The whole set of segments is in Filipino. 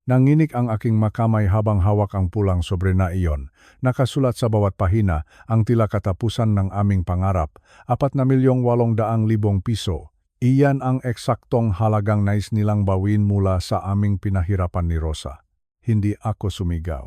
Nanginig ang aking makamay habang hawak ang pulang sobre na iyon. Nakasulat sa bawat pahina ang tila katapusan ng aming pangarap, 4,800,000 piso. Iyan ang eksaktong halagang nais nilang bawin mula sa aming pinahirapan ni Rosa. Hindi ako sumigaw.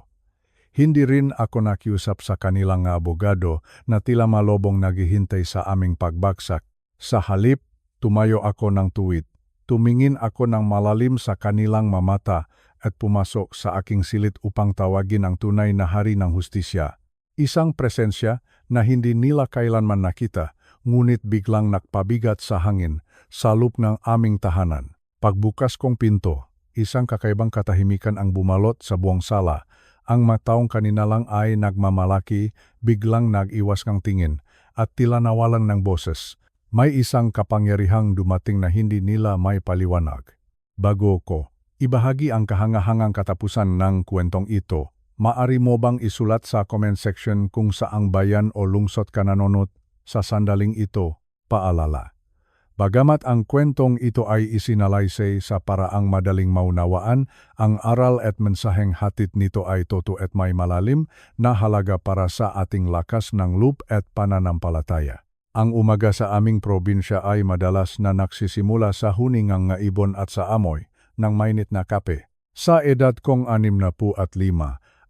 Hindi rin ako nakiusap sa kanilang abogado na tila malobong naghihintay sa aming pagbagsak. Sa halip, tumayo ako ng tuwid. Tumingin ako ng malalim sa kanilang mamata at pumasok sa aking silid upang tawagin ang tunay na hari ng hustisya. Isang presensya na hindi nila kailanman nakita, ngunit biglang nakpabigat sa hangin sa loob ng aming tahanan. Pagbukas kong pinto, isang kakaibang katahimikan ang bumalot sa buong sala. Ang mataong kanina lang ay nagmamalaki, biglang nag-iwas ng tingin, at tila nawalan ng boses. May isang kapangyarihang dumating na hindi nila may paliwanag. Bago ko ibahagi ang kahangahangang katapusan ng kwentong ito, maaari mo bang isulat sa comment section kung saang bayan o lungsod ka nanonood sa sandaling ito? Paalala. Bagamat ang kwentong ito ay isinalaysay sa paraang madaling maunawaan, ang aral at mensaheng hatid nito ay totoo at may malalim na halaga para sa ating lakas ng loob at pananampalataya. Ang umaga sa aming probinsya ay madalas na nagsisimula sa huningang nga ibon at sa amoy ng mainit na kape. Sa edad kong 65,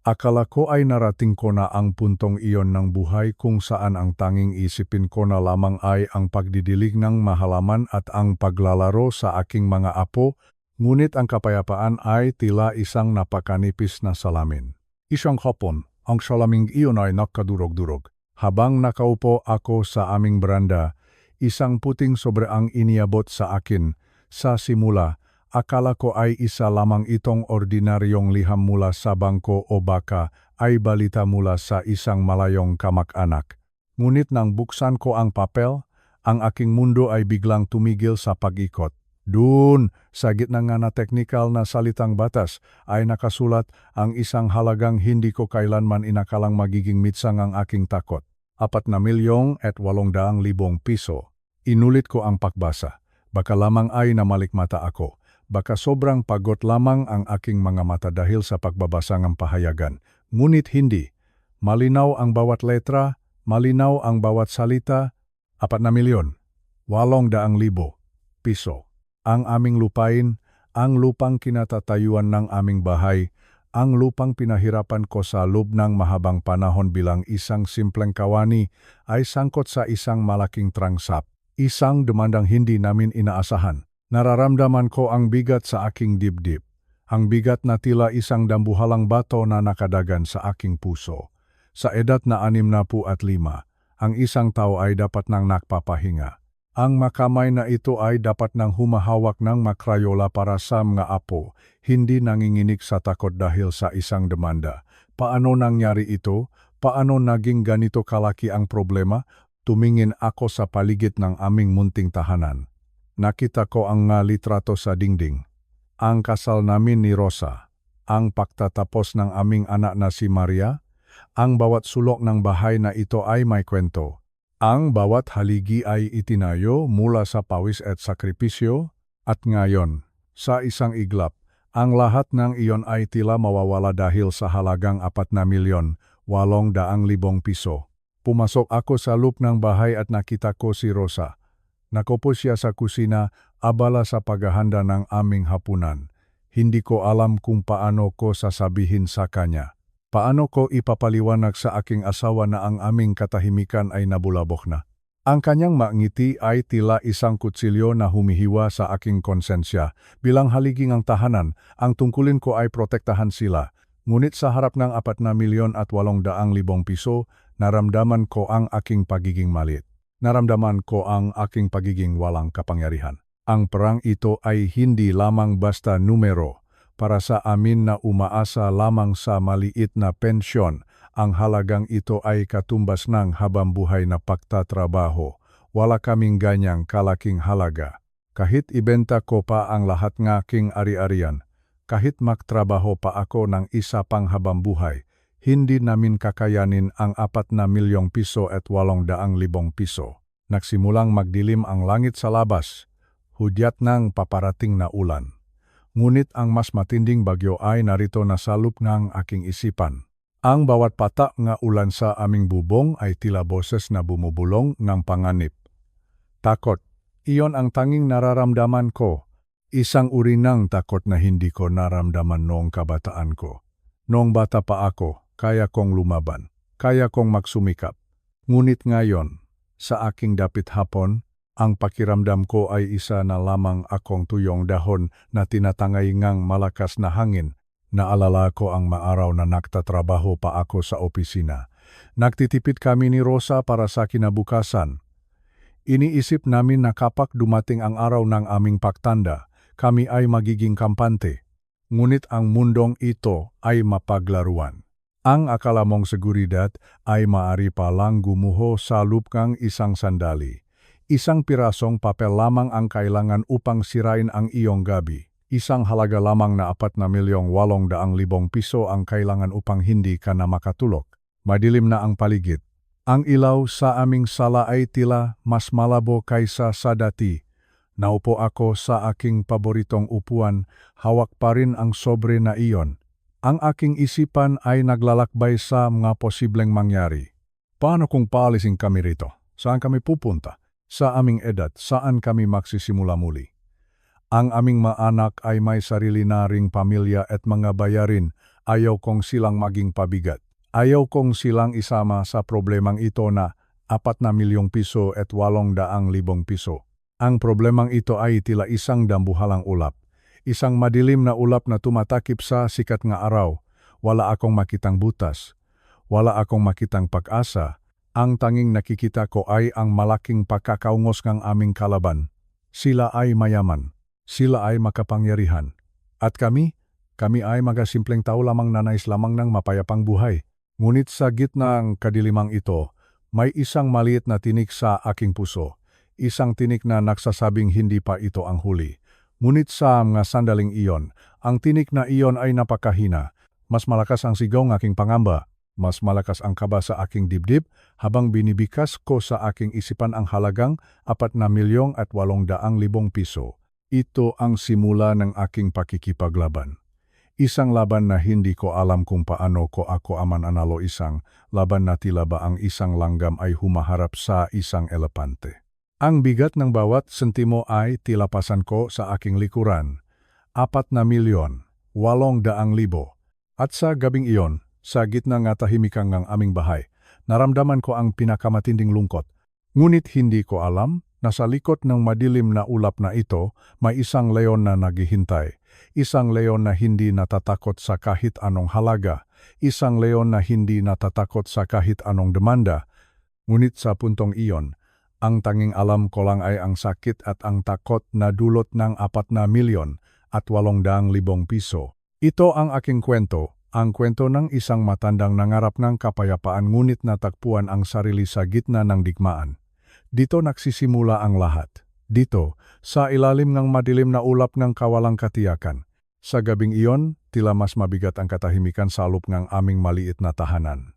akala ko ay narating ko na ang puntong iyon ng buhay kung saan ang tanging isipin ko na lamang ay ang pagdidilig ng mahalaman at ang paglalaro sa aking mga apo, ngunit ang kapayapaan ay tila isang napakanipis na salamin. Isang hapon, ang salaming iyon ay nakadurog-durog. Habang nakaupo ako sa aming beranda, isang puting sobre ang iniabot sa akin. Sa simula, akala ko ay isa lamang itong ordinaryong liham mula sa bangko o baka ay balita mula sa isang malayong kamag-anak. Ngunit nang buksan ko ang papel, ang aking mundo ay biglang tumigil sa pag-ikot. Doon, sa gitna nga na teknikal na salitang batas, ay nakasulat ang isang halagang hindi ko kailanman inakalang magiging mitsang ang aking takot. 4,800,000 piso. Inulit ko ang pagbasa. Baka lamang ay namalikmata ako. Baka sobrang pagod lamang ang aking mga mata dahil sa pagbabasa ng pahayagan. Ngunit hindi. Malinaw ang bawat letra, malinaw ang bawat salita. 4,800,000 piso. Ang aming lupain, ang lupang kinatatayuan ng aming bahay, ang lupang pinahirapan ko sa loob ng mahabang panahon bilang isang simpleng kawani ay sangkot sa isang malaking trangsap. Isang demandang hindi namin inaasahan. Nararamdaman ko ang bigat sa aking dibdib. Ang bigat na tila isang dambuhalang bato na nakadagan sa aking puso. Sa edad na 65, ang isang tao ay dapat nang nagpapahinga. Ang makamay na ito ay dapat nang humahawak ng makrayola para sa mga apo, hindi nanginginig sa takot dahil sa isang demanda. Paano nangyari ito? Paano naging ganito kalaki ang problema? Tumingin ako sa paligid ng aming munting tahanan. Nakita ko ang litrato sa dingding. Ang kasal namin ni Rosa, ang pagtatapos ng aming anak na si Maria, ang bawat sulok ng bahay na ito ay may kwento. Ang bawat haligi ay itinayo mula sa pawis at sakripisyo, at ngayon, sa isang iglap, ang lahat ng iyon ay tila mawawala dahil sa halagang 4,800,000 piso. Pumasok ako sa loob ng bahay at nakita ko si Rosa. Nakaupo siya sa kusina, abala sa paghahanda ng aming hapunan. Hindi ko alam kung paano ko sasabihin sa kanya. Paano ko ipapaliwanag sa aking asawa na ang aming katahimikan ay nabulabok na? Ang kanyang ngiti ay tila isang kutsilyo na humihiwa sa aking konsensya. Bilang haligi ng tahanan, ang tungkulin ko ay protektahan sila. Ngunit sa harap ng 4,800,000 piso, naramdaman ko ang aking pagiging maliit. Naramdaman ko ang aking pagiging walang kapangyarihan. Ang perang ito ay hindi lamang basta numero. Para sa amin na umaasa lamang sa maliit na pensyon, ang halagang ito ay katumbas ng habambuhay na pagtatrabaho. Wala kaming ganyang kalaking halaga. Kahit ibenta ko pa ang lahat ng aking ari-arian, kahit magtrabaho pa ako ng isa pang habambuhay, hindi namin kakayanin ang 4,000,000 piso at 800,000 piso. Nagsimulang magdilim ang langit sa labas, hudyat ng paparating na ulan. Ngunit ang mas matinding bagyo ay narito na salop ng aking isipan. Ang bawat patak nga ulan sa aming bubong ay tila boses na bumubulong ng panganib. Takot, iyon ang tanging nararamdaman ko. Isang uri ng takot na hindi ko naramdaman noong kabataan ko. Noong bata pa ako, kaya kong lumaban, kaya kong magsumikap. Ngunit ngayon, sa aking dapit hapon, ang pakiramdam ko ay isa na lamang akong tuyong dahon na tinatangay ngang malakas na hangin. Naalala ko ang maaraw na nagtatrabaho pa ako sa opisina. Nagtitipid kami ni Rosa para sa kinabukasan. Iniisip namin na kapag dumating ang araw ng aming pagtanda, kami ay magiging kampante. Ngunit ang mundong ito ay mapaglaruan. Ang akala mong seguridad ay maari palang gumuho sa lupang isang sandali. Isang pirasong papel lamang ang kailangan upang sirain ang iyong gabi. Isang halaga lamang na 4,800,000 piso ang kailangan upang hindi ka na makatulog. Madilim na ang paligid. Ang ilaw sa aming sala ay tila mas malabo kaysa sa dati. Naupo ako sa aking paboritong upuan, hawak pa rin ang sobre na iyon. Ang aking isipan ay naglalakbay sa mga posibleng mangyari. Paano kung paalisin kami rito? Saan kami pupunta? Sa aming edad, saan kami magsisimula muli? Ang aming mga anak ay may sarili na ring pamilya at mga bayarin. Ayaw kong silang maging pabigat. Ayaw kong silang isama sa problemang ito na 4,000,000 piso at 800,000 piso. Ang problemang ito ay tila isang dambuhalang ulap. Isang madilim na ulap na tumatakip sa sikat nga araw. Wala akong makitang butas. Wala akong makitang pag-asa. Ang tanging nakikita ko ay ang malaking pagkakaungos ng aming kalaban. Sila ay mayaman. Sila ay makapangyarihan. At kami ay mga simpleng tao lamang na nais lamang ng mapayapang buhay. Ngunit sa gitna ng kadilimang ito, may isang maliit na tinik sa aking puso. Isang tinik na nagsasabing hindi pa ito ang huli. Ngunit sa mga sandaling iyon, ang tinik na iyon ay napakahina. Mas malakas ang sigaw ng aking pangamba. Mas malakas ang kaba sa aking dibdib habang binibikas ko sa aking isipan ang halagang 4,800,000 piso. Ito ang simula ng aking pakikipaglaban. Isang laban na hindi ko alam kung paano ko ako mananalo, isang laban na tila ba ang isang langgam ay humaharap sa isang elepante. Ang bigat ng bawat sentimo ay tilapasan ko sa aking likuran. 4,800,000. At sa gabing iyon, sa gitna ng tahimikan ng aming bahay, naramdaman ko ang pinakamatinding lungkot. Ngunit hindi ko alam na sa likod ng madilim na ulap na ito, may isang leon na naghihintay. Isang leon na hindi natatakot sa kahit anong halaga. Isang leon na hindi natatakot sa kahit anong demanda. Ngunit sa puntong iyon, ang tanging alam ko lang ay ang sakit at ang takot na dulot ng 4,800,000 piso. Ito ang aking kwento. Ang kwento ng isang matandang nangarap ng kapayapaan ngunit natagpuan ang sarili sa gitna ng digmaan. Dito nagsisimula ang lahat. Dito, sa ilalim ng madilim na ulap ng kawalang katiyakan. Sa gabing iyon, tila mas mabigat ang katahimikan sa loob ng aming maliit na tahanan.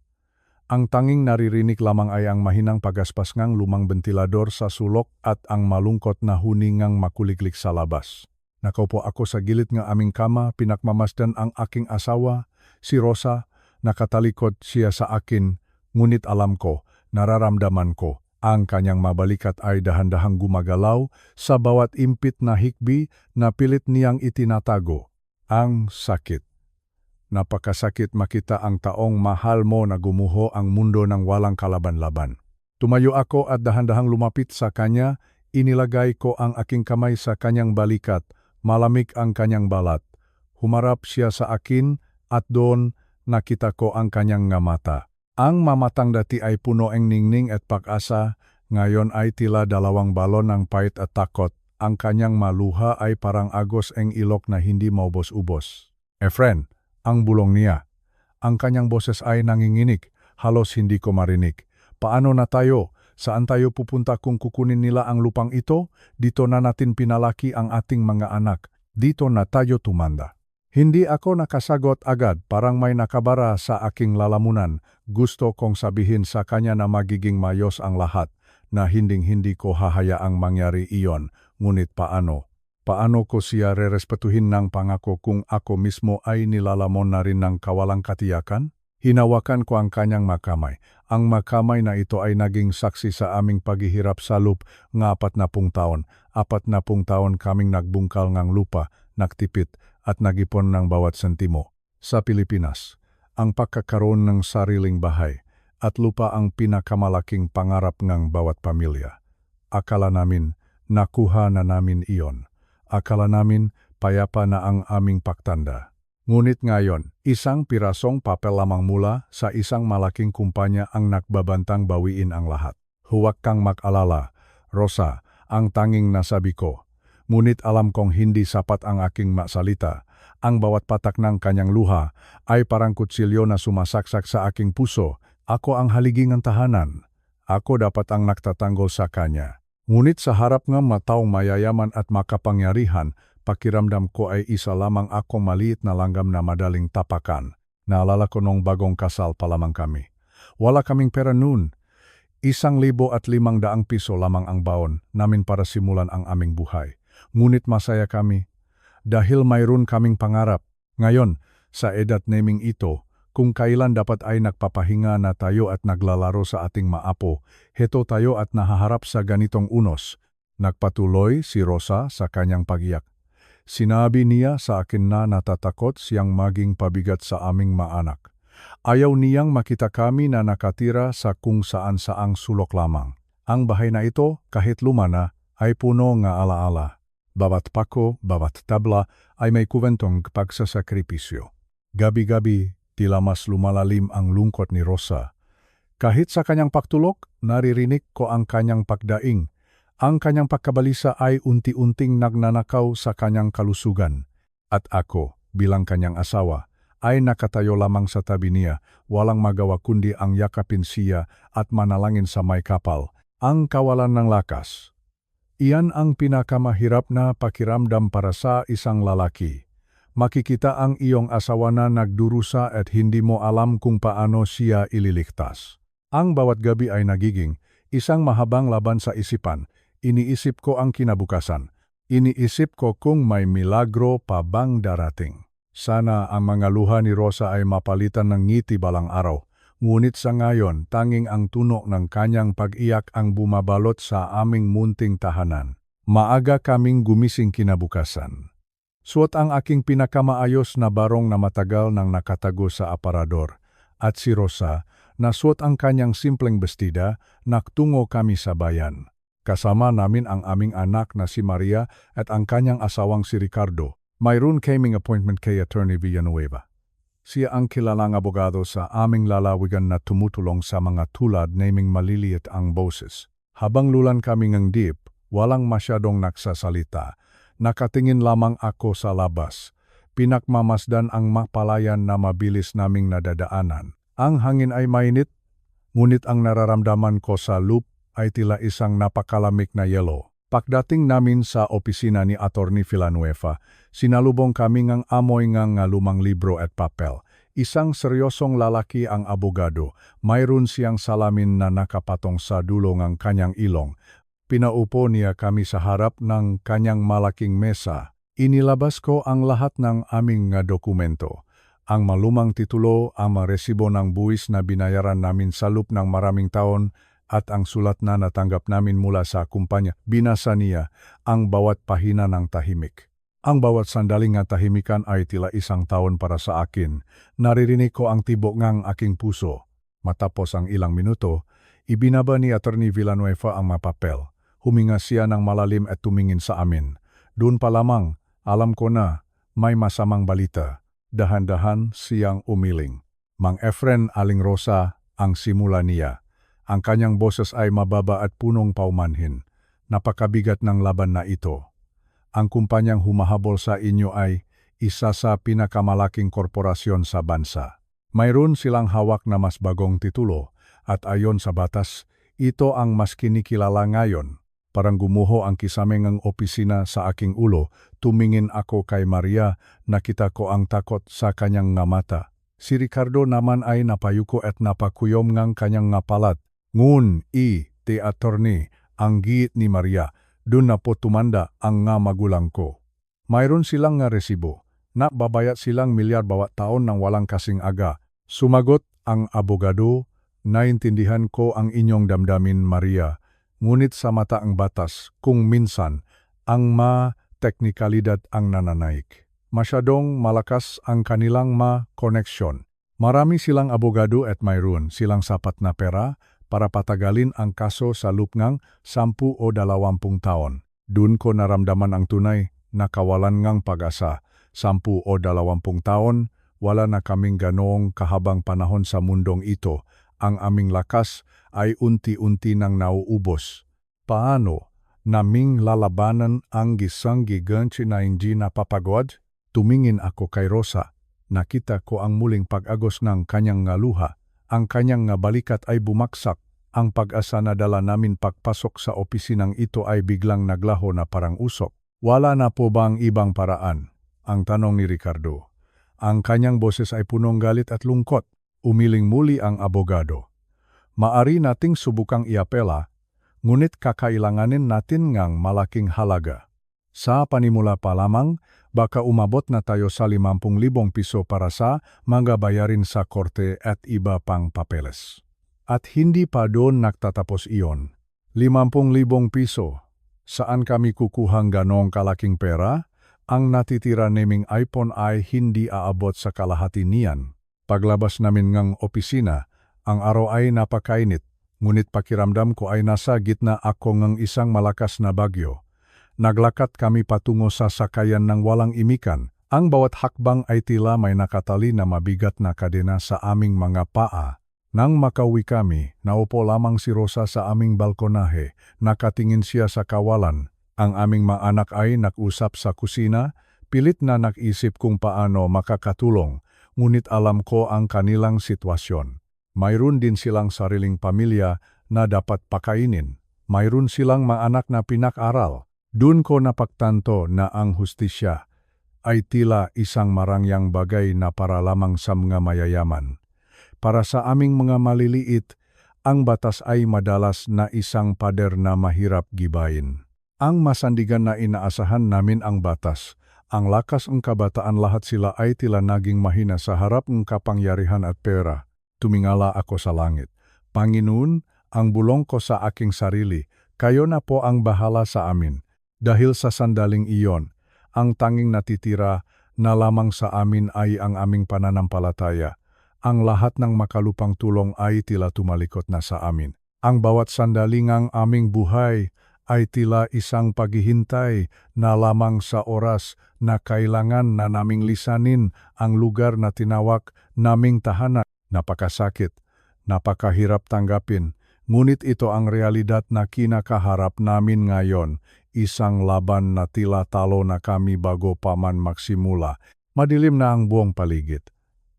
Ang tanging naririnig lamang ay ang mahinang pagaspas ng lumang bentilador sa sulok at ang malungkot na huningang makuliklik sa labas. Nakaupo ako sa gilid ng aming kama, pinakmamasdan ang aking asawa, si Rosa. Nakatalikod siya sa akin, ngunit alam ko, nararamdaman ko, ang kanyang mabalikat ay dahan-dahang gumagalaw sa bawat impit na hikbi na pilit niyang itinatago. Ang sakit. Napakasakit makita ang taong mahal mo na gumuho ang mundo ng walang kalaban-laban. Tumayo ako at dahan-dahang lumapit sa kanya, inilagay ko ang aking kamay sa kanyang balikat, malamig ang kanyang balat. Humarap siya sa akin at doon nakita ko ang kanyang nga mata. Ang mamatang dati ay puno ng ningning at pag-asa, ngayon ay tila dalawang balon ng pait at takot. Ang kanyang maluha ay parang agos ng ilok na hindi maubos-ubos. Efren, ang bulong niya. Ang kanyang boses ay nanginginig, halos hindi ko marinig. Paano na tayo? Saan tayo pupunta kung kukunin nila ang lupang ito? Dito na natin pinalaki ang ating mga anak. Dito na tayo tumanda. Hindi ako nakasagot agad, parang may nakabara sa aking lalamunan. Gusto kong sabihin sa kanya na magiging mayos ang lahat, na hinding-hindi ko hahayaang mangyari iyon. Ngunit paano? Paano ko siya rerespetuhin ng pangako kung ako mismo ay nilalamon na rin ng kawalang katiyakan? Hinawakan ko ang kanyang makamay. Ang makamay na ito ay naging saksi sa aming paghihirap sa loop ng 40 taon. 40 taon kaming nagbungkal ng lupa, nagtipid at nagipon ng bawat sentimo. Sa Pilipinas, ang pagkakaroon ng sariling bahay at lupa ang pinakamalaking pangarap ng bawat pamilya. Akala namin, nakuha na namin iyon. Akala namin, payapa na ang aming pagtanda. Ngunit ngayon, isang pirasong papel lamang mula sa isang malaking kumpanya ang nagbabantang bawiin ang lahat. Huwag kang mag-alala, Rosa, ang tanging nasabi ko. Ngunit alam kong hindi sapat ang aking masalita. Ang bawat patak ng kanyang luha ay parang kutsilyo na sumasaksak sa aking puso. Ako ang haliging ng tahanan. Ako dapat ang nagtatanggol sa kanya. Ngunit sa harap ng mataong mayayaman at makapangyarihan, pakiramdam ko ay isa lamang akong maliit na langgam na madaling tapakan. Naalala ko nung bagong kasal pa lamang kami. Wala kaming pera noon. 1,500 piso lamang ang baon namin para simulan ang aming buhay. Ngunit masaya kami dahil mayroon kaming pangarap. Ngayon, sa edad naming ito, kung kailan dapat ay nagpapahinga na tayo at naglalaro sa ating maapo, heto tayo at nahaharap sa ganitong unos. Nagpatuloy si Rosa sa kanyang pagiyak. Sinabi niya sa akin na natatakot siyang maging pabigat sa aming maanak. Ayaw niyang makita kami na nakatira sa kung saan-saang sulok lamang. Ang bahay na ito, kahit luma na, ay puno ng alaala. Bawat pako, bawat tabla ay may kuwentong pagsasakripisyo. Gabi-gabi, tila mas lumalalim ang lungkot ni Rosa. Kahit sa kanyang pagtulog, naririnig ko ang kanyang pagdaing. Ang kanyang pagkabalisa ay unti-unting nagnanakaw sa kanyang kalusugan. At ako, bilang kanyang asawa, ay nakatayo lamang sa tabi niya, walang magawa kundi ang yakapin siya at manalangin sa may kapal, ang kawalan ng lakas. Iyan ang pinakamahirap na pakiramdam para sa isang lalaki. Makikita ang iyong asawa na nagdurusa at hindi mo alam kung paano siya ililigtas. Ang bawat gabi ay nagiging isang mahabang laban sa isipan. Iniisip ko ang kinabukasan. Iniisip ko kung may milagro pa bang darating. Sana ang mga luha ni Rosa ay mapalitan ng ngiti balang araw. Ngunit sa ngayon, tanging ang tunog ng kanyang pag-iyak ang bumabalot sa aming munting tahanan. Maaga kaming gumising kinabukasan. Suot ang aking pinakamaayos na barong na matagal nang nakatago sa aparador, at si Rosa, nasuot ang kanyang simpleng bestida, nagtungo kami sa bayan. Kasama namin ang aming anak na si Maria at ang kanyang asawang si Ricardo. Mayroon kaming appointment kay Attorney Villanueva. Siya ang kilalang abogado sa aming lalawigan na tumutulong sa mga tulad naming maliliit ang boses. Habang lulan kami ng deep, walang masyadong nagsasalita. Nakatingin lamang ako sa labas. Pinakmamasdan ang mapalayan na mabilis naming nadadaanan. Ang hangin ay mainit, ngunit ang nararamdaman ko sa loop ay tila isang napakalamig na yelo. Pagdating namin sa opisina ni Attorney Villanueva, sinalubong kami ng amoy ng lumang libro at papel. Isang seryosong lalaki ang abogado. Mayroon siyang salamin na nakapatong sa dulo ng kanyang ilong. Pinaupo niya kami sa harap ng kanyang malaking mesa. Inilabas ko ang lahat ng aming dokumento. Ang malumang titulo, ang mga resibo ng buwis na binayaran namin sa loop ng maraming taon, at ang sulat na natanggap namin mula sa kumpanya. Binasa niya ang bawat pahina ng tahimik. Ang bawat sandaling tahimikan ay tila isang taon para sa akin. Naririnig ko ang tibok ng aking puso. Matapos ang ilang minuto, ibinaba ni Attorney Villanueva ang mapapel. Huminga siya ng malalim at tumingin sa amin. Doon pa lamang, alam ko na may masamang balita. Dahan-dahan siyang umiling. Mang Efren Aling Rosa ang simula niya. Ang kanyang boses ay mababa at punong paumanhin. Napakabigat ng laban na ito. Ang kumpanyang humahabol sa inyo ay isa sa pinakamalaking korporasyon sa bansa. Mayroon silang hawak na mas bagong titulo at ayon sa batas, ito ang mas kinikilala ngayon. Parang gumuho ang kisame ng opisina sa aking ulo, tumingin ako kay Maria, nakita ko ang takot sa kanyang mata. Si Ricardo naman ay napayuko at napakuyom ng kanyang palat. Ngun, te attorney, ang giit ni Maria, Dun na po tumanda ang nga magulang ko. Mayroon silang nga resibo na babayat silang milyar bawat taon ng walang kasing aga. Sumagot ang abogado, naintindihan ko ang inyong damdamin, Maria, ngunit sa mata ang batas kung minsan ang teknikalidad ang nananaik. Masyadong malakas ang kanilang koneksyon. Marami silang abogado at mayroon silang sapat na pera para patagalin ang kaso sa lupngang 10 o 20 taon. Dun ko naramdaman ang tunay na kawalan ngang pag-asa. 10 o 20 taon, wala na kaming ganoong kahabang panahon sa mundong ito. Ang aming lakas ay unti-unti nang nauubos. Paano naming lalabanan ang gisang giganti na hindi napapagod? Tumingin ako kay Rosa. Nakita ko ang muling pag-agos ng kanyang nga luha. Ang kanyang nga balikat ay bumaksak. Ang pag-asa na dala namin pagpasok sa opisinang ito ay biglang naglaho na parang usok. Wala na po bang ibang paraan? Ang tanong ni Ricardo. Ang kanyang boses ay punong galit at lungkot. Umiling muli ang abogado. Maari nating subukang iapela, ngunit kakailanganin natin ngang malaking halaga. Sa panimula pa lamang, baka umabot na tayo sa 50,000 piso para sa mga bayarin sa korte at iba pang papeles. At hindi pa doon nagtatapos iyon. 50,000 piso. Saan kami kukuhang ganong kalaking pera? Ang natitira naming iPhone ay hindi aabot sa kalahati niyan. Paglabas namin ngang opisina, ang araw ay napakainit, ngunit pakiramdam ko ay nasa gitna ako ngang isang malakas na bagyo. Naglakat kami patungo sa sakayan ng walang imikan. Ang bawat hakbang ay tila may nakatali na mabigat na kadena sa aming mga paa. Nang makauwi kami, naupo lamang si Rosa sa aming balkonahe. Nakatingin siya sa kawalan. Ang aming mga anak ay nag-usap sa kusina, pilit na nag-isip kung paano makakatulong, ngunit alam ko ang kanilang sitwasyon. Mayroon din silang sariling pamilya na dapat pakainin. Mayroon silang mga anak na pinag-aral. Doon ko napagtanto na ang hustisya ay tila isang marangyang bagay na para lamang sa mga mayayaman. Para sa aming mga maliliit, ang batas ay madalas na isang pader na mahirap gibain. Ang masandigan na inaasahan namin ang batas. Ang lakas ng kabataan, lahat sila ay tila naging mahina sa harap ng kapangyarihan at pera. Tumingala ako sa langit. Panginoon, ang bulong ko sa aking sarili, kayo na po ang bahala sa amin. Dahil sa sandaling iyon, ang tanging natitira na lamang sa amin ay ang aming pananampalataya. Ang lahat ng makalupang tulong ay tila tumalikot na sa amin. Ang bawat sandaling ang aming buhay ay tila isang paghihintay na lamang sa oras na kailangan na naming lisanin ang lugar na tinawag naming tahanan. Napakasakit, napakahirap tanggapin, ngunit ito ang realidad na kinakaharap namin ngayon. Isang laban na tila talo na kami bago pa man magsimula. Madilim na ang buong paligid.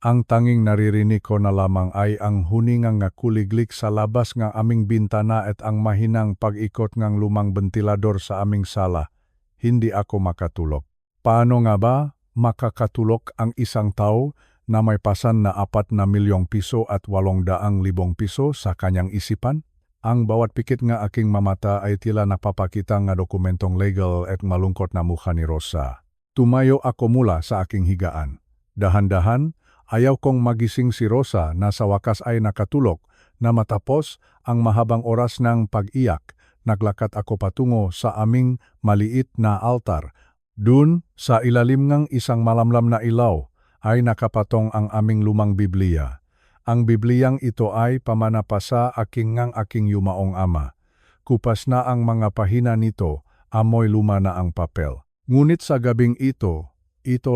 Ang tanging naririnig ko na lamang ay ang huningang nga kuliglik sa labas ng aming bintana at ang mahinang pag-ikot ng lumang ventilador sa aming sala. Hindi ako makatulog. Paano nga ba makakatulog ang isang tao na may pasan na 4 na milyong piso at 800,000 piso sa kanyang isipan? Ang bawat pikit nga aking mamata ay tila napapakita nga dokumentong legal at malungkot na mukha ni Rosa. Tumayo ako mula sa aking higaan. Dahan-dahan, ayaw kong magising si Rosa na sa wakas ay nakatulog. Na matapos ang mahabang oras ng pag-iyak, naglakad ako patungo sa aming maliit na altar. Dun, sa ilalim ng isang malamlam na ilaw, ay nakapatong ang aming lumang Biblia. Ang Bibliang ito ay pamanapasa aking yumaong ama. Kupas na ang mga pahina nito, amoy luma na ang papel. Ngunit sa gabing ito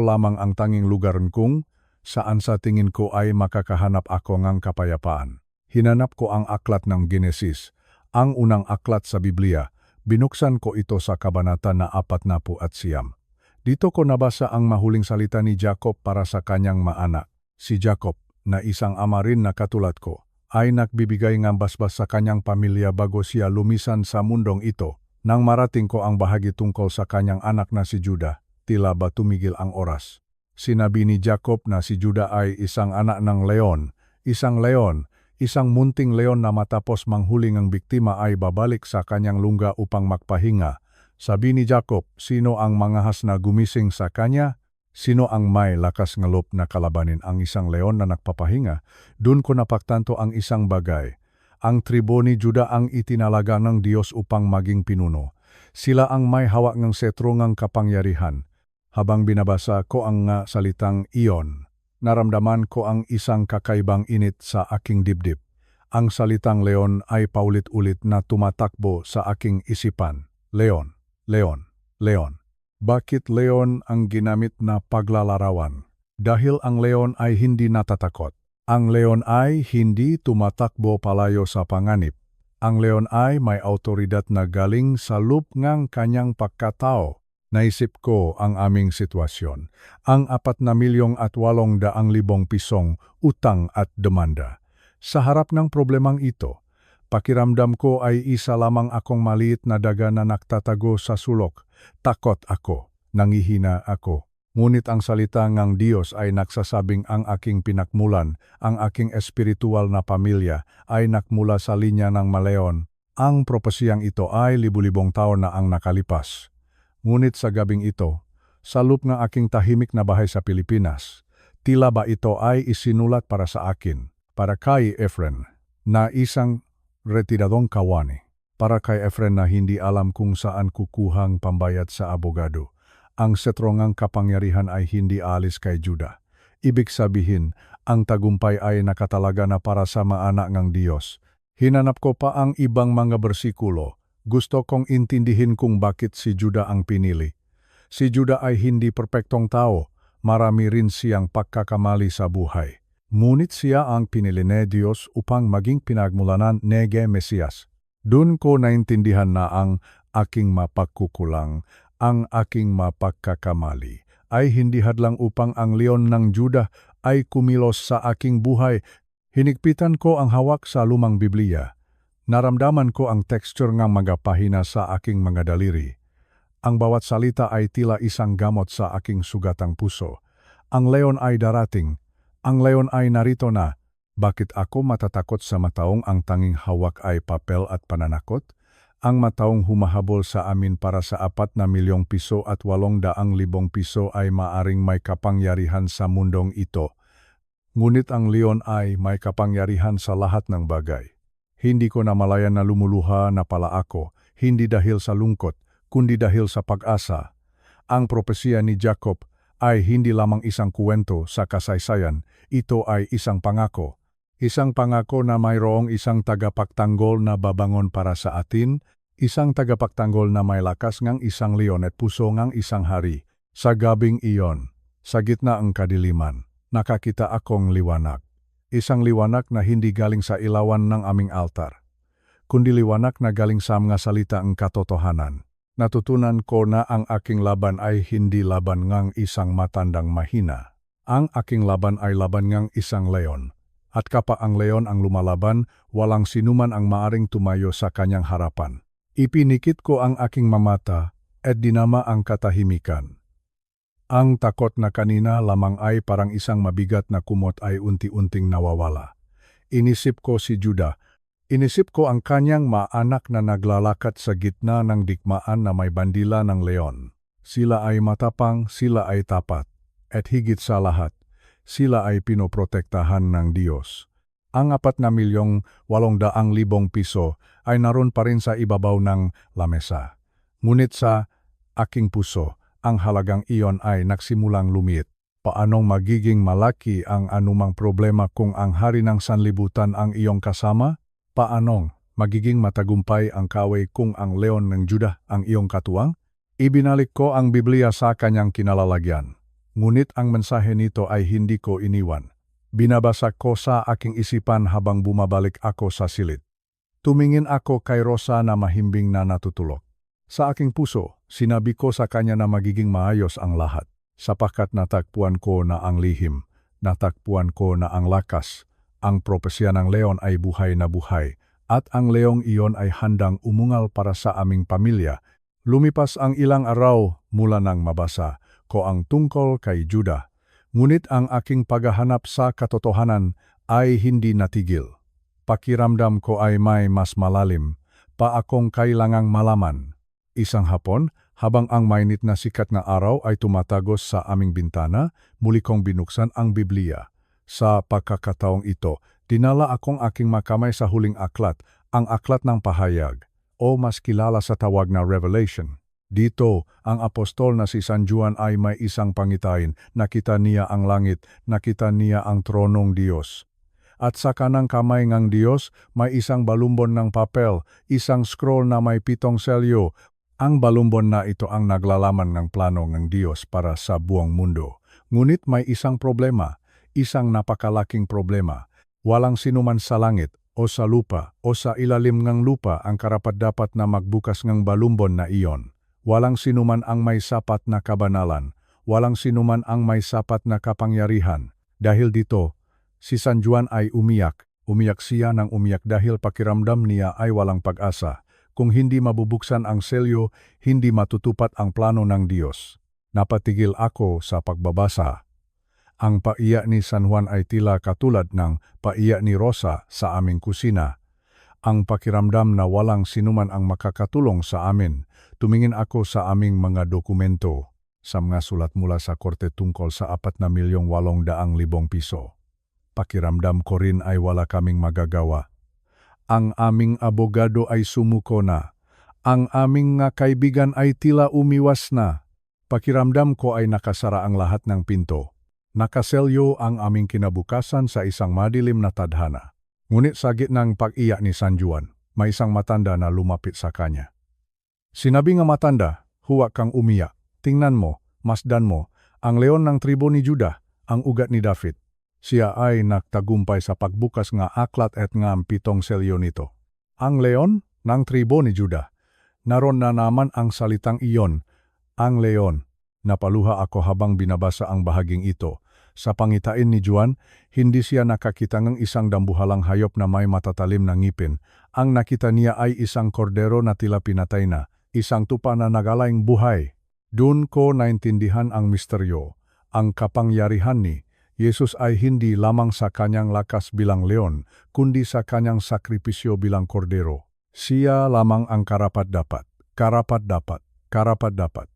lamang ang tanging lugar kong saan sa tingin ko ay makakahanap ako ng kapayapaan. Hinanap ko ang aklat ng Genesis, ang unang aklat sa Biblia. Binuksan ko ito sa kabanata na 49. Dito ko nabasa ang mahuling salita ni Jacob para sa kanyang maanak. Si Jacob, na isang ama rin na katulad ko, ay nagbibigay ng basbas sa kanyang pamilya bago siya lumisan sa mundong ito. Nang marating ko ang bahagi tungkol sa kanyang anak na si Judah, tila ba tumigil ang oras. Sinabi ni Jacob na si Judah ay isang anak ng leon, isang munting leon na matapos manghuling ang biktima ay babalik sa kanyang lungga upang magpahinga. Sabi ni Jacob, sino ang mangahas na gumising sa kanya? Sino ang may lakas ngalop na kalabanin ang isang leon na nagpapahinga? Dun ko napagtanto ang isang bagay. Ang tribo ni Juda ang itinalaga ng Diyos upang maging pinuno. Sila ang may hawak ng setro ng kapangyarihan. Habang binabasa ko ang salitang iyon, naramdaman ko ang isang kakaibang init sa aking dibdib. Ang salitang leon ay paulit-ulit na tumatakbo sa aking isipan. Leon, leon, leon. Bakit leon ang ginamit na paglalarawan? Dahil ang leon ay hindi natatakot. Ang leon ay hindi tumatakbo palayo sa panganib. Ang leon ay may autoridad na galing sa loob ng kanyang pagkatao. Naisip ko ang aming sitwasyon. Ang 4,800,000 pisong utang at demanda. Sa harap ng problemang ito, pakiramdam ko ay isa lamang akong maliit na daga na nagtatago sa sulok. Takot ako, nangihina ako. Ngunit ang salita ng Diyos ay nagsasabing ang aking pinakmulan, ang aking espiritual na pamilya ay nakmula sa linya ng maleon. Ang propesiyang ito ay libu-libong taon na ang nakalipas. Ngunit sa gabing ito, sa loob ng aking tahimik na bahay sa Pilipinas, tila ba ito ay isinulat para sa akin, para kay Efren, na isang retiradong kawani. Para kay Efren na hindi alam kung saan kukuhang pambayad sa abogado. Ang setrongang kapangyarihan ay hindi alis kay Juda. Ibig sabihin, ang tagumpay ay nakatalaga na para sa mga anak ng Diyos. Hinanap ko pa ang ibang mga bersikulo. Gusto kong intindihin kung bakit si Juda ang pinili. Si Juda ay hindi perpektong tao. Marami rin siyang pagkakamali sa buhay. Ngunit siya ang pinili ni Diyos upang maging pinagmulanan ni Mesiyas. Doon ko naintindihan na ang aking mapagkukulang, ang aking mapagkakamali, ay hindi hadlang upang ang leon ng Juda ay kumilos sa aking buhay. Hinigpitan ko ang hawak sa lumang Biblia. Naramdaman ko ang texture ng mga pahina sa aking mga daliri. Ang bawat salita ay tila isang gamot sa aking sugatang puso. Ang leon ay darating. Ang leon ay narito na. Bakit ako matatakot sa mataong ang tanging hawak ay papel at pananakot? Ang mataong humahabol sa amin para sa 4,000,000 piso at 800,000 piso ay maaring may kapangyarihan sa mundong ito. Ngunit ang leon ay may kapangyarihan sa lahat ng bagay. Hindi ko namalayan na lumuluha na pala ako, hindi dahil sa lungkot, kundi dahil sa pag-asa. Ang propesya ni Jacob ay hindi lamang isang kwento sa kasaysayan, ito ay isang pangako. Isang pangako na mayroong isang tagapagtanggol na babangon para sa atin, isang tagapagtanggol na may lakas ng isang leon at puso ng isang hari. Sa gabing iyon, sa gitna ng kadiliman, nakakita akong liwanag. Isang liwanag na hindi galing sa ilawan ng aming altar, kundi liwanag na galing sa mga salita ng katotohanan. Natutunan ko na ang aking laban ay hindi laban ng isang matandang mahina. Ang aking laban ay laban ng isang leon. At kapag ang leon ang lumalaban, walang sinuman ang maaring tumayo sa kanyang harapan. Ipinikit ko ang aking mamata at dinama ang katahimikan. Ang takot na kanina lamang ay parang isang mabigat na kumot ay unti-unting nawawala. Inisip ko si Juda. Inisip ko ang kanyang maanak na naglalakad sa gitna ng digmaan na may bandila ng leon. Sila ay matapang, sila ay tapat, at higit sa lahat, sila ay pinoprotektahan ng Diyos. Ang 4,800,000 piso ay naroon pa rin sa ibabaw ng lamesa. Ngunit sa aking puso, ang halagang iyon ay nagsimulang lumiit. Paanong magiging malaki ang anumang problema kung ang hari ng sanlibutan ang iyong kasama? Paanong magiging matagumpay ang kaway kung ang leon ng Juda ang iyong katuwang? Ibinalik ko ang Biblia sa kanyang kinalalagyan. Ngunit ang mensahe nito ay hindi ko iniwan. Binabasa ko sa aking isipan habang bumabalik ako sa silid. Tumingin ako kay Rosa na mahimbing na natutulog. Sa aking puso, sinabi ko sa kanya na magiging maayos ang lahat, sapagkat natagpuan ko na ang lihim, natagpuan ko na ang lakas, ang propesya ng leon ay buhay na buhay, at ang leong iyon ay handang umungal para sa aming pamilya. Lumipas ang ilang araw mula nang mabasa ko ang tungkol kay Juda, ngunit ang aking paghahanap sa katotohanan ay hindi natigil. Pakiramdam ko ay may mas malalim pa akong kailangang malaman. Isang hapon, habang ang mainit na sikat na araw ay tumatagos sa aming bintana, muli kong binuksan ang Biblia. Sa pagkakataong ito, dinala akong aking makamay sa huling aklat, ang aklat ng pahayag, o mas kilala sa tawag na Revelation. Dito, ang apostol na si San Juan ay may isang pangitain, nakita niya ang langit, nakita niya ang tronong Diyos. At sa kanang kamay ng Diyos, may isang balumbon ng papel, isang scroll na may 7 selyo. Ang balumbon na ito ang naglalaman ng plano ng Diyos para sa buong mundo. Ngunit may isang problema, isang napakalaking problema. Walang sinuman sa langit, o sa lupa, o sa ilalim ng lupa ang karapat-dapat na magbukas ng balumbon na iyon. Walang sinuman ang may sapat na kabanalan, walang sinuman ang may sapat na kapangyarihan. Dahil dito, si San Juan ay umiyak siya ng umiyak dahil pakiramdam niya ay walang pag-asa. Kung hindi mabubuksan ang selyo, hindi matutupad ang plano ng Diyos. Napatigil ako sa pagbabasa. Ang paiyak ni San Juan ay tila katulad ng paiyak ni Rosa sa aming kusina. Ang pakiramdam na walang sinuman ang makakatulong sa amin. Tumingin ako sa aming mga dokumento, sa mga sulat mula sa korte tungkol sa 4,800,000 piso. Pakiramdam ko rin ay wala kaming magagawa. Ang aming abogado ay sumuko na. Ang aming nga kaibigan ay tila umiwas na. Pakiramdam ko ay nakasara ang lahat ng pinto. Nakaselyo ang aming kinabukasan sa isang madilim na tadhana. Ngunit sa gitnang pag-iyak ni San Juan, may isang matanda na lumapit sa kanya. Sinabi nga matanda, huwag kang umiyak. Tingnan mo, masdan mo, ang leon ng tribo ni Judah, ang ugat ni David. Siya ay nagtagumpay sa pagbukas nga aklat at nga 7 selyo nito. Ang leon ng tribo ni Judah. Naroon na naman ang salitang iyon, ang leon. Napaluha ako habang binabasa ang bahaging ito. Sa pangitain ni Juan, hindi siya nakakita ng isang dambuhalang hayop na may matatalim na ngipin. Ang nakita niya ay isang kordero na tila pinatay na, isang tupa na nagalaing buhay. Doon ko naintindihan ang misteryo. Ang kapangyarihan ni Jesus ay hindi lamang sa kanyang lakas bilang leon, kundi sa kanyang sakripisyo bilang kordero. Siya lamang ang karapat-dapat, karapat-dapat, karapat-dapat.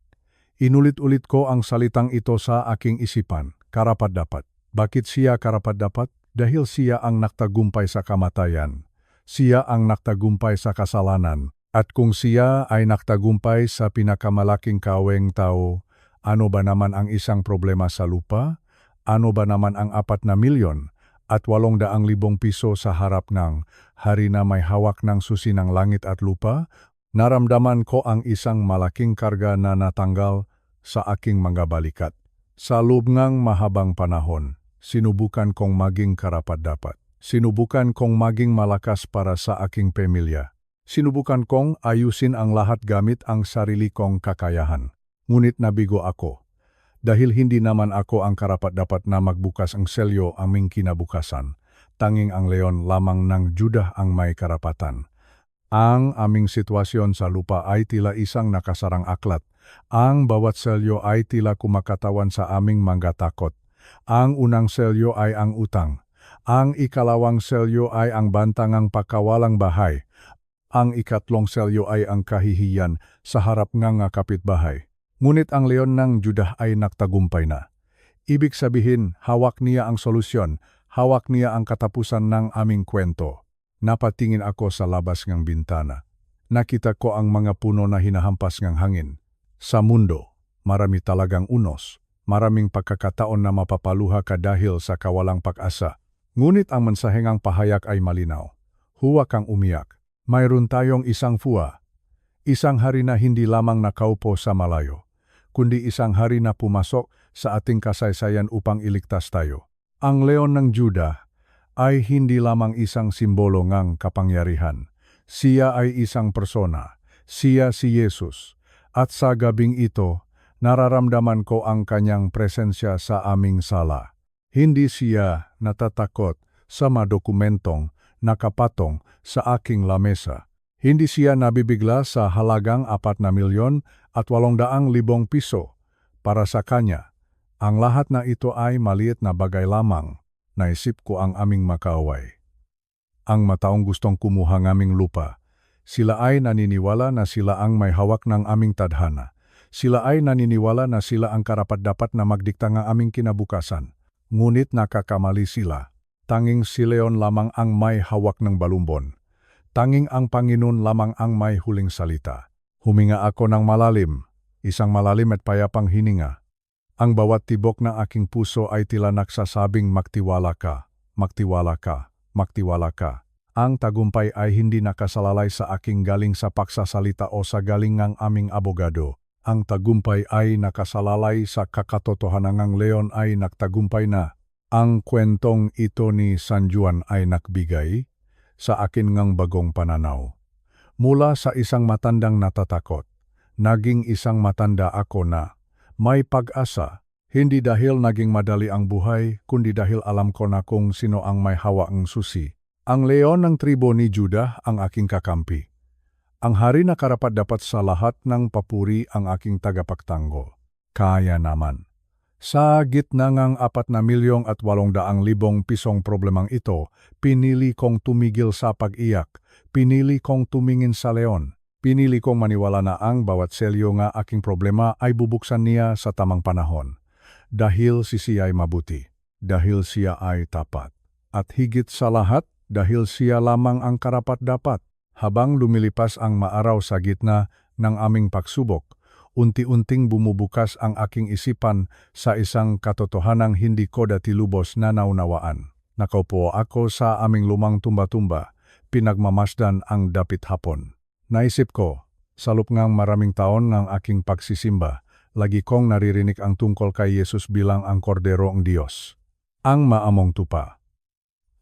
Inulit-ulit ko ang salitang ito sa aking isipan, karapat-dapat. Bakit siya karapat-dapat? Dahil siya ang nagtagumpay sa kamatayan. Siya ang nagtagumpay sa kasalanan. At kung siya ay nagtagumpay sa pinakamalaking kaweng tao, ano ba naman ang isang problema sa lupa? Ano ba naman ang 4,000,000 at 800,000 piso sa harap ng hari na may hawak ng susi ng langit at lupa? Naramdaman ko ang isang malaking karga na natanggal sa aking mga balikat. Sa loob ng mahabang panahon, sinubukan kong maging karapat-dapat. Sinubukan kong maging malakas para sa aking pamilya. Sinubukan kong ayusin ang lahat gamit ang sarili kong kakayahan. Ngunit nabigo ako. Dahil hindi naman ako ang karapat-dapat na magbukas ang selyo aming kinabukasan. Tanging ang leon lamang ng Judah ang may karapatan. Ang aming sitwasyon sa lupa ay tila isang nakasarang aklat. Ang bawat selyo ay tila kumakatawan sa aming mga takot. Ang unang selyo ay ang utang. Ang ikalawang selyo ay ang bantangang pagkawalang bahay. Ang ikatlong selyo ay ang kahihiyan sa harap ng kapitbahay. Ngunit ang leon ng Judah ay nagtagumpay na. Ibig sabihin, hawak niya ang solusyon, hawak niya ang katapusan ng aming kwento. Napatingin ako sa labas ng bintana. Nakita ko ang mga puno na hinahampas ng hangin. Sa mundo, marami talagang unos. Maraming pagkakataon na mapapaluha ka dahil sa kawalang pag-asa. Ngunit ang mensahengang pahayag ay malinaw. Huwag kang umiyak. Mayroon tayong isang fuwa. Isang hari na hindi lamang nakaupo sa malayo, kundi isang hari na pumasok sa ating kasaysayan upang iligtas tayo. Ang leon ng Judah ay hindi lamang isang simbolo ng kapangyarihan. Siya ay isang persona. Siya si Jesus. At sa gabing ito, nararamdaman ko ang kanyang presensya sa aming sala. Hindi siya natatakot sa mga dokumentong nakapatong sa aking lamesa. Hindi siya nabibigla sa halagang 4,800,000 piso. Para sa kanya, ang lahat na ito ay maliit na bagay lamang. Naisip ko ang aming makaaway. Ang mataong gustong kumuha ng aming lupa. Sila ay naniniwala na sila ang may hawak ng aming tadhana. Sila ay naniniwala na sila ang karapat-dapat na magdikta ng aming kinabukasan. Ngunit nakakamali sila. Tanging si Leon lamang ang may hawak ng balumbon. Tanging ang Panginoon lamang ang may huling salita. Huminga ako ng malalim, isang malalim at payapang hininga. Ang bawat tibok ng aking puso ay tila nagsasabing magtiwala ka, magtiwala ka, magtiwala ka. Ang tagumpay ay hindi nakasalalay sa aking galing sa paksasalita o sa galing ng aming abogado. Ang tagumpay ay nakasalalay sa kakatotohanan ng Leon ay nagtagumpay na. Ang kwentong ito ni San Juan ay nagbigay sa akin ng bagong pananaw. Mula sa isang matandang natatakot, naging isang matanda ako na may pag-asa, hindi dahil naging madali ang buhay, kundi dahil alam ko na kung sino ang may hawak ng susi. Ang leon ng tribo ni Judah ang aking kakampi. Ang hari na karapat-dapat sa lahat ng papuri ang aking tagapagtanggol. Kaya naman. Sa gitna ng 4,800,000 pisong problemang ito, pinili kong tumigil sa pag-iyak. Pinili kong tumingin sa leon. Pinili kong maniwala na ang bawat selyo ng aking problema ay bubuksan niya sa tamang panahon. Dahil siya ay mabuti. Dahil siya ay tapat. At higit sa lahat, dahil siya lamang ang karapat-dapat. Habang lumilipas ang maaraw sa gitna ng aming pagsubok, unti-unting bumubukas ang aking isipan sa isang katotohanang hindi ko dati lubos na naunawaan. Nakaupo ako sa aming lumang tumba-tumba, pinagmamasdan ang dapit hapon. Naisip ko, sa loob ng maraming taon ng aking pagsisimba, lagi kong naririnig ang tungkol kay Jesus bilang ang kordero ng Diyos. Ang maamong tupa.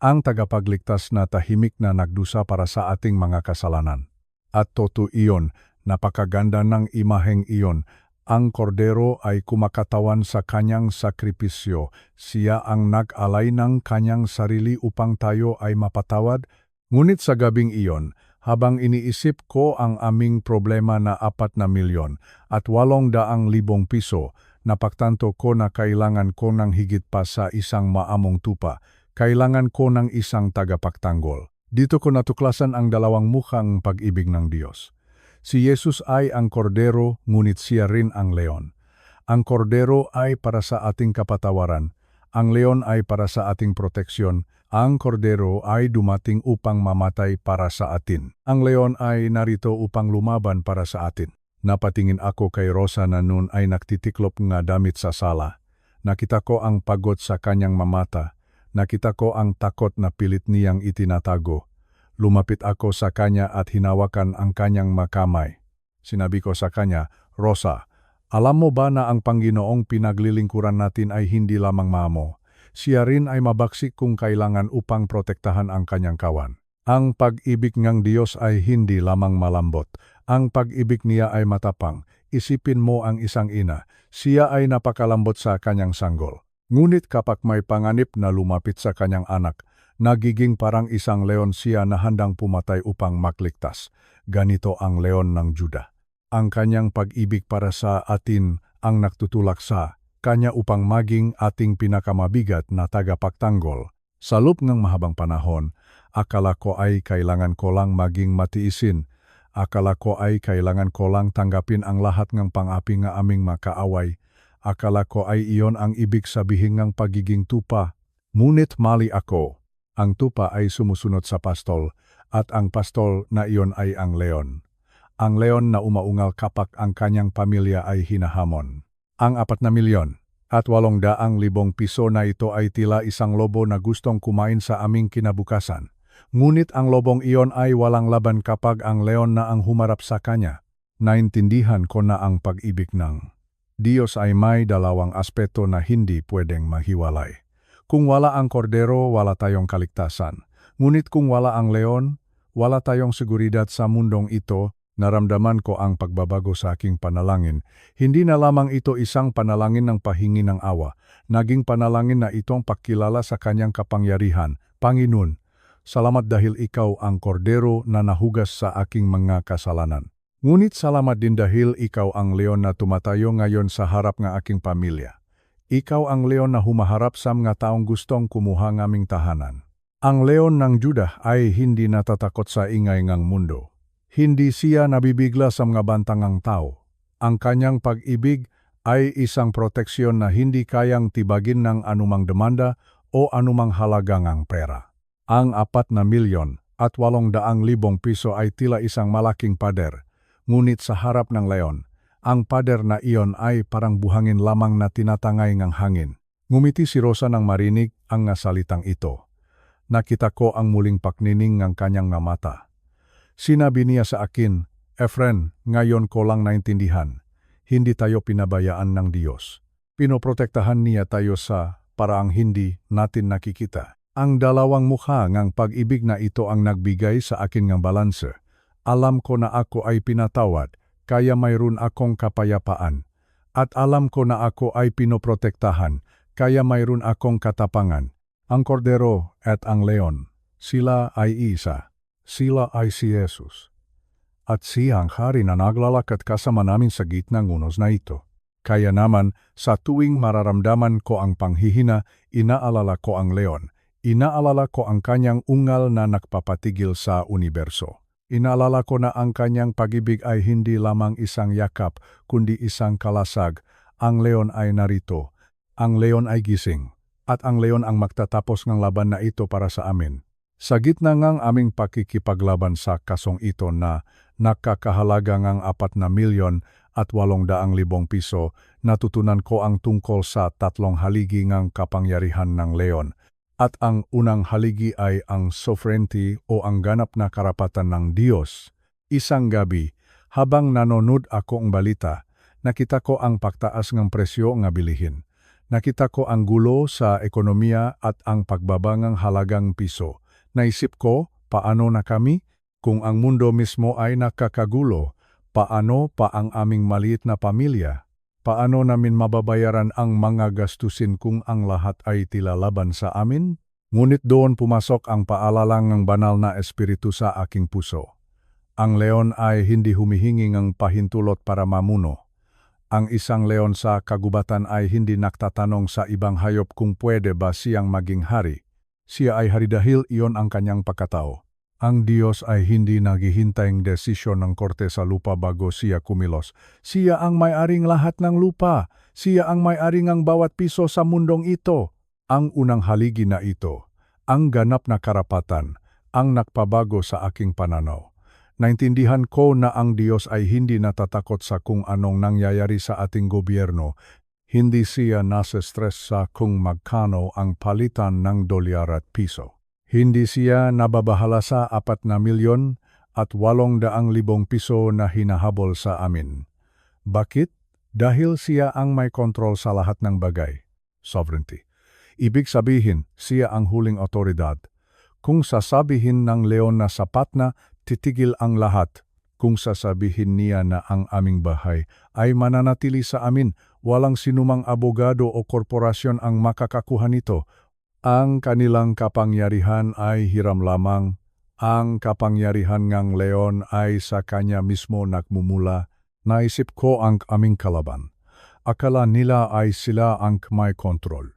Ang tagapagligtas na tahimik na nagdusa para sa ating mga kasalanan. At totoo iyon, napakaganda ng imaheng iyon. Ang kordero ay kumakatawan sa kanyang sakripisyo. Siya ang nag-alay ng kanyang sarili upang tayo ay mapatawad. Ngunit sa gabing iyon, habang iniisip ko ang aming problema na 4,000,000 at 800,000 piso, napagtanto ko na kailangan ko ng higit pa sa isang maamong tupa. Kailangan ko ng isang tagapagtanggol. Dito ko natuklasan ang dalawang mukhang pag-ibig ng Diyos. Si Jesus ay ang kordero, ngunit siya rin ang leon. Ang kordero ay para sa ating kapatawaran. Ang leon ay para sa ating proteksyon. Ang kordero ay dumating upang mamatay para sa atin. Ang leon ay narito upang lumaban para sa atin. Napatingin ako kay Rosa na noon ay nagtitiklop nga damit sa sala. Nakita ko ang pagod sa kanyang mamata. Nakita ko ang takot na pilit niyang itinatago. Lumapit ako sa kanya at hinawakan ang kanyang makamay. Sinabi ko sa kanya, Rosa, alam mo ba na ang Panginoong pinaglilingkuran natin ay hindi lamang mamo? Siya rin ay mabaksik kung kailangan upang protektahan ang kanyang kawan. Ang pag-ibig ng Diyos ay hindi lamang malambot. Ang pag-ibig niya ay matapang. Isipin mo ang isang ina. Siya ay napakalambot sa kanyang sanggol. Ngunit kapag may panganib na lumapit sa kanyang anak, nagiging parang isang leon siya na handang pumatay upang makligtas. Ganito ang leon ng Judah. Ang kanyang pag-ibig para sa atin ang nagtutulak sa kanya upang maging ating pinakamabigat na tagapagtanggol. Sa loob ng mahabang panahon, akala ko ay kailangan ko lang maging matiisin. Akala ko ay kailangan ko lang tanggapin ang lahat ng pang-api nga aming makaaway. Akala ko ay iyon ang ibig sabihin ng pagiging tupa. Ngunit mali ako. Ang tupa ay sumusunod sa pastol, at ang pastol na iyon ay ang leon. Ang leon na umaungal kapag ang kanyang pamilya ay hinahamon. Ang 4,000,000 at 800,000 piso na ito ay tila isang lobo na gustong kumain sa aming kinabukasan. Ngunit ang lobong iyon ay walang laban kapag ang leon na ang humarap sa kanya. Naintindihan ko na ang pag-ibig ng Diyos ay may dalawang aspeto na hindi pwedeng mahiwalay. Kung wala ang kordero, wala tayong kaligtasan. Ngunit kung wala ang leon, wala tayong seguridad sa mundong ito. Naramdaman ko ang pagbabago sa aking panalangin. Hindi na lamang ito isang panalangin ng pahingi ng awa. Naging panalangin na itong pakilala sa kanyang kapangyarihan. Panginoon, salamat dahil ikaw ang kordero na nahugas sa aking mga kasalanan. Ngunit salamat din dahil ikaw ang leon na tumatayo ngayon sa harap ng aking pamilya. Ikaw ang leon na humaharap sa mga taong gustong kumuha ng aming tahanan. Ang leon ng Judah ay hindi natatakot sa ingay ng mundo. Hindi siya nabibigla sa mga bantangang tao. Ang kanyang pag-ibig ay isang proteksyon na hindi kayang tibagin ng anumang demanda o anumang halagang ang pera. Ang 4,000,000 at 800,000 piso ay tila isang malaking pader, ngunit sa harap ng leon, ang pader na iyon ay parang buhangin lamang na tinatangay ng hangin. Ngumiti si Rosa nang marinig ang salitang ito. Nakita ko ang muling paknining ng kanyang mga mata. Sinabi niya sa akin, "Efren, ngayon ko lang naintindihan. Hindi tayo pinabayaan ng Diyos. Pinoprotektahan niya tayo sa paraang hindi natin nakikita." Ang dalawang mukha ng pag-ibig na ito ang nagbigay sa akin ng balanse. Alam ko na ako ay pinatawad, kaya mayroon akong kapayapaan. At alam ko na ako ay pinoprotektahan, kaya mayroon akong katapangan. Ang kordero at ang leon, sila ay isa. Sila ay si Jesus. At siya ang hari na naglalakad kasama namin sa gitna ng unos na ito. Kaya naman, sa tuwing mararamdaman ko ang panghihina, inaalala ko ang leon. Inaalala ko ang kanyang ungal na nagpapatigil sa universo. Inaalala ko na ang kanyang pag-ibig ay hindi lamang isang yakap, kundi isang kalasag. Ang leon ay narito. Ang leon ay gising. At ang leon ang magtatapos ng laban na ito para sa amin. Sa gitna ng aming pakikipaglaban sa kasong ito na nakakahalaga ng 4,000,000 at 800,000 piso, natutunan ko ang tungkol sa 3 haligi ng kapangyarihan ng leon. At ang unang haligi ay ang sovereignty o ang ganap na karapatan ng Diyos. Isang gabi, habang nanonood ako ng balita, nakita ko ang pagtaas ng presyo ng bilihin. Nakita ko ang gulo sa ekonomiya at ang pagbabangang halagang piso. Naisip ko, paano na kami? Kung ang mundo mismo ay nakakagulo, paano pa ang aming maliit na pamilya? Paano namin mababayaran ang mga gastusin kung ang lahat ay tila laban sa amin? Ngunit doon pumasok ang paalala ng banal na espiritu sa aking puso. Ang leon ay hindi humihingi ng pahintulot para mamuno. Ang isang leon sa kagubatan ay hindi nagtatanong sa ibang hayop kung pwede ba siyang maging hari. Siya ay hari dahil iyon ang kanyang pagkatao. Ang Diyos ay hindi naghihintay ng desisyon ng korte sa lupa bago siya kumilos. Siya ang may-aring lahat ng lupa. Siya ang may-aring ang bawat piso sa mundong ito. Ang unang haligi na ito, ang ganap na karapatan, ang nagpabago sa aking pananaw. Naintindihan ko na ang Diyos ay hindi natatakot sa kung anong nangyayari sa ating gobyerno. Hindi siya nasa-stress sa kung magkano ang palitan ng dolyar at piso. Hindi siya nababahala sa 4,000,000 at 800,000 piso na hinahabol sa amin. Bakit? Dahil siya ang may kontrol sa lahat ng bagay. Sovereignty. Ibig sabihin, siya ang huling otoridad. Kung sasabihin ng leon na sapat na, titigil ang lahat. Kung sasabihin niya na ang aming bahay ay mananatili sa amin, walang sinumang abogado o korporasyon ang makakakuha nito. Ang kanilang kapangyarihan ay hiram lamang. Ang kapangyarihan ng leon ay sa kanya mismo nagmumula. Naisip ko ang aming kalaban. Akala nila ay sila ang may kontrol.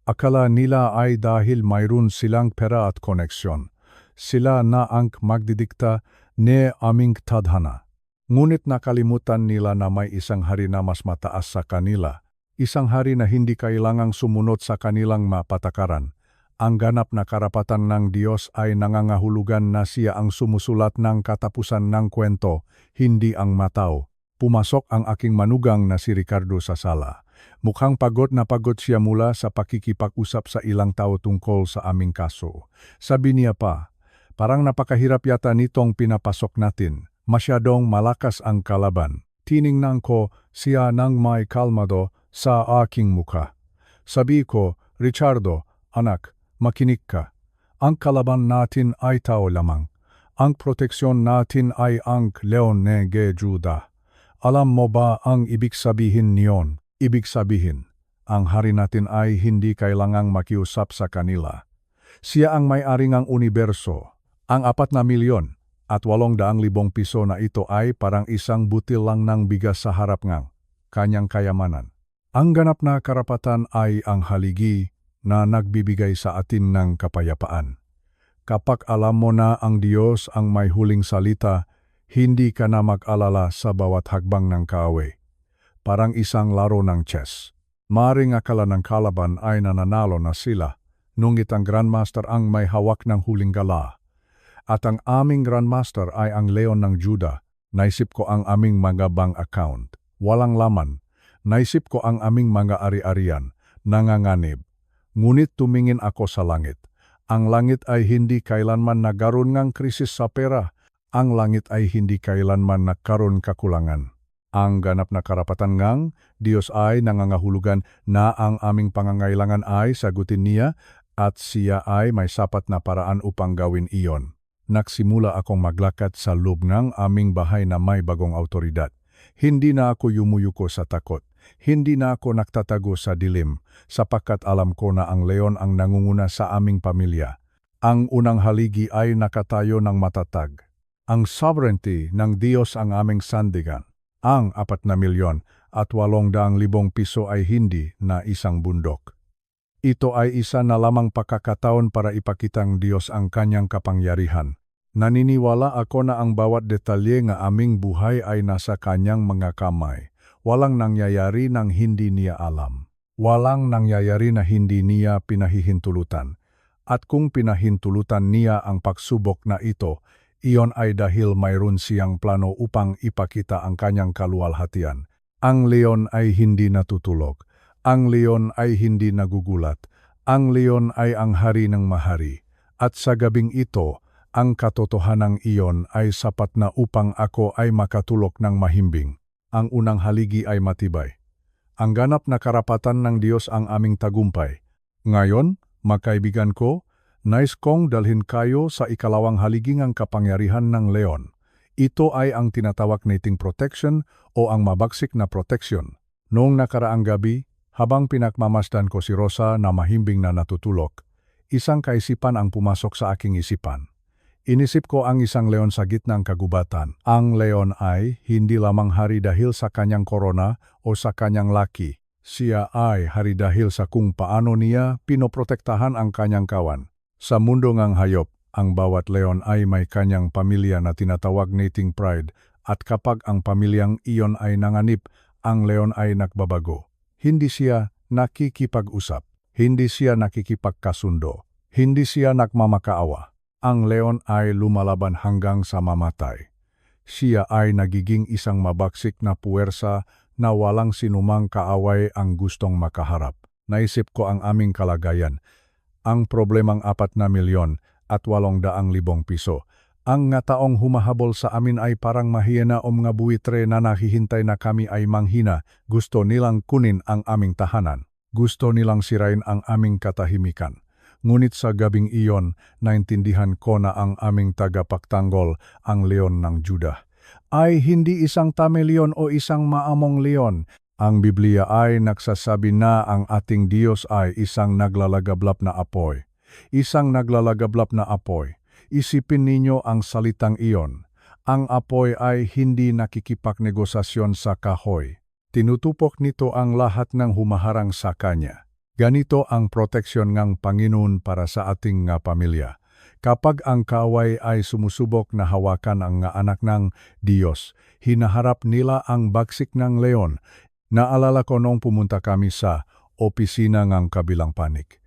Akala nila ay dahil mayroon silang pera at koneksyon. Sila na ang magdidikta ni aming tadhana. Ngunit nakalimutan nila na may isang hari na mas mataas sa kanila. Isang hari na hindi kailangang sumunod sa kanilang mapatakaran. Ang ganap na karapatan ng Diyos ay nangangahulugan na siya ang sumusulat ng katapusan ng kwento, hindi ang matao. Pumasok ang aking manugang na si Ricardo sa sala. Mukhang pagod na pagod siya mula sa pakikipag-usap sa ilang tao tungkol sa aming kaso. Sabi niya pa, "Parang napakahirap yata nitong pinapasok natin. Masyadong malakas ang kalaban." Tiningnan ko siya nang may kalmado sa aking muka. Sabi ko, "Ricardo, anak, makinig ka. Ang kalaban natin ay tao lamang. Ang proteksyon natin ay ang leon ng Juda. Alam mo ba ang ibig sabihin niyon? Ibig sabihin, ang hari natin ay hindi kailangang makiusap sa kanila. Siya ang may-ari ng universo. Ang 4,000,000 at 800,000 piso na ito ay parang isang butil lang ng bigas sa harap ng kanyang kayamanan. Ang ganap na karapatan ay ang haligi na nagbibigay sa atin ng kapayapaan. Kapag alam mo na ang Diyos ang may huling salita, Hindi ka na mag-alala sa bawat hagbang ng kaaway. Parang isang laro ng chess. Maring akala ng kalaban ay nananalo na sila, ngunit ang Grandmaster ang may hawak ng huling gala. At ang aming Grandmaster ay ang Leon ng Juda. Naisip ko ang aming mga bank account. Walang laman. Naisip ko ang aming mga ari-arian. Nanganganib. Ngunit tumingin ako sa langit. Ang langit ay hindi kailanman nagkaroon ng krisis sa pera. Ang langit ay hindi kailanman nagkaroon kakulangan. Ang ganap na karapatan ngang Diyos ay nangangahulugan na ang aming pangangailangan ay sagutin niya at siya ay may sapat na paraan upang gawin iyon. Nagsimula akong maglakad sa loob ng aming bahay na may bagong autoridad. Hindi na ako yumuyuko sa takot. Hindi na ako nagtatago sa dilim, sapagkat alam ko na ang leon ang nangunguna sa aming pamilya. Ang unang haligi ay nakatayo ng matatag. Ang sovereignty ng Diyos ang aming sandigan. Ang 4,000,000 at 800,000 piso ay hindi na isang bundok. Ito ay isa na lamang pagkakataon para ipakitang Diyos ang kanyang kapangyarihan. Naniniwala ako na ang bawat detalye ng aming buhay ay nasa kanyang mga kamay. Walang nangyayari nang hindi niya alam. Walang nangyayari na hindi niya pinahihintulutan. At kung pinahintulutan niya ang pagsubok na ito, iyon ay dahil mayroon siyang plano upang ipakita ang kanyang kaluwalhatian. Ang leon ay hindi natutulog. Ang leon ay hindi nagugulat. Ang leon ay ang hari ng mahari. At sa gabing ito, ang katotohanan iyon ay sapat na upang ako ay makatulog ng mahimbing. Ang unang haligi ay matibay. Ang ganap na karapatan ng Diyos ang aming tagumpay. Ngayon, magkaibigan ko, nais kong dalhin kayo sa ikalawang haligi ng kapangyarihan ng leon. Ito ay ang tinatawag nating protection o ang mabagsik na protection. Noong nakaraang gabi, habang pinagmamasdan ko si Rosa na mahimbing na natutulog, isang kaisipan ang pumasok sa aking isipan. Inisip ko ang isang leon sa gitnang kagubatan. Ang leon ay hindi lamang hari dahil sa kanyang korona o sa kanyang laki. Siya ay hari dahil sa kung paano niya pinoprotektahan ang kanyang kawan. Sa mundo ng hayop, ang bawat leon ay may kanyang pamilya na tinatawag nating pride at kapag ang pamilyang iyon ay nanganib, ang leon ay nagbabago. Hindi siya nakikipag-usap, hindi siya nakikipagkasundo, hindi siya nagmamakaawa. Ang leon ay lumalaban hanggang sa mamatay. Siya ay nagiging isang mabagsik na puwersa na walang sinumang kaaway ang gustong makaharap. Naisip ko ang aming kalagayan. Ang problemang 4,000,000 at 800,000 piso. Ang nga taong humahabol sa amin ay parang mahiyena o mga buwitre na nakihintay na kami ay manghina. Gusto nilang kunin ang aming tahanan. Gusto nilang sirain ang aming katahimikan. Ngunit sa gabing iyon, naintindihan ko na ang aming tagapagtanggol, ang leon ng Juda, ay hindi isang tame leon o isang maamong leon. Ang Biblia ay nagsasabi na ang ating Diyos ay isang naglalagablap na apoy. Isang naglalagablap na apoy. Isipin ninyo ang salitang iyon. Ang apoy ay hindi nakikipagnegosasyon sa kahoy. Tinutupok nito ang lahat ng humaharang sa kanya. Ganito ang proteksyon ng Panginoon para sa ating nga pamilya. Kapag ang kaaway ay sumusubok na hawakan ang nga anak ng Diyos, hinaharap nila ang bagsik ng leon. Naalala ko noong pumunta kami sa opisina ng kabilang panik.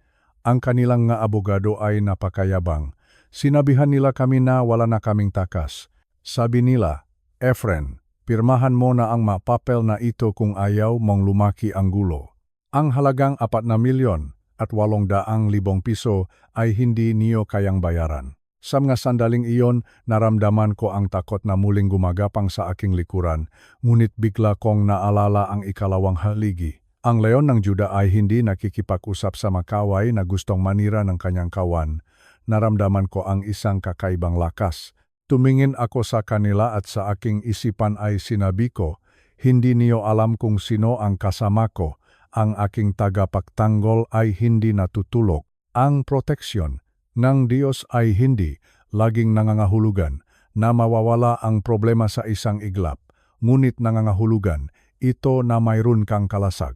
Ang kanilang nga abogado ay napakayabang. Sinabihan nila kami na wala na kaming takas. Sabi nila, "Efren, pirmahan mo na ang mapapel na ito kung ayaw mong lumaki ang gulo." Ang halagang 4,000,000 at 800,000 piso ay hindi niyo kayang bayaran. Sa mga sandaling iyon, naramdaman ko ang takot na muling gumagapang sa aking likuran, ngunit bigla kong naalala ang ikalawang haligi. Ang leon ng Juda ay hindi nakikipag-usap sa makaway na gustong manira ng kanyang kawan. Naramdaman ko ang isang kakaibang lakas. Tumingin ako sa kanila at sa aking isipan ay sinabi ko, "Hindi niyo alam kung sino ang kasama ko. Ang aking tagapagtanggol ay hindi natutulog. Ang proteksyon ng Diyos ay hindi laging nangangahulugan na mawawala ang problema sa isang iglap, ngunit nangangahulugan ito na mayroon kang kalasag."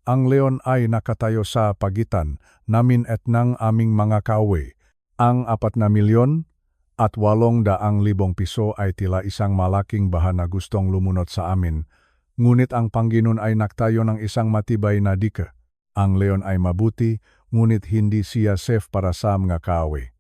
Ang leon ay nakatayo sa pagitan namin at ng aming mga kaaway. Ang 4,000,000 at 800,000 piso ay tila isang malaking baha na gustong lumunot sa amin. Ngunit ang Panginoon ay nagtayo ng isang matibay na dike. Ang leon ay mabuti, ngunit hindi siya safe para sa mga kaaway.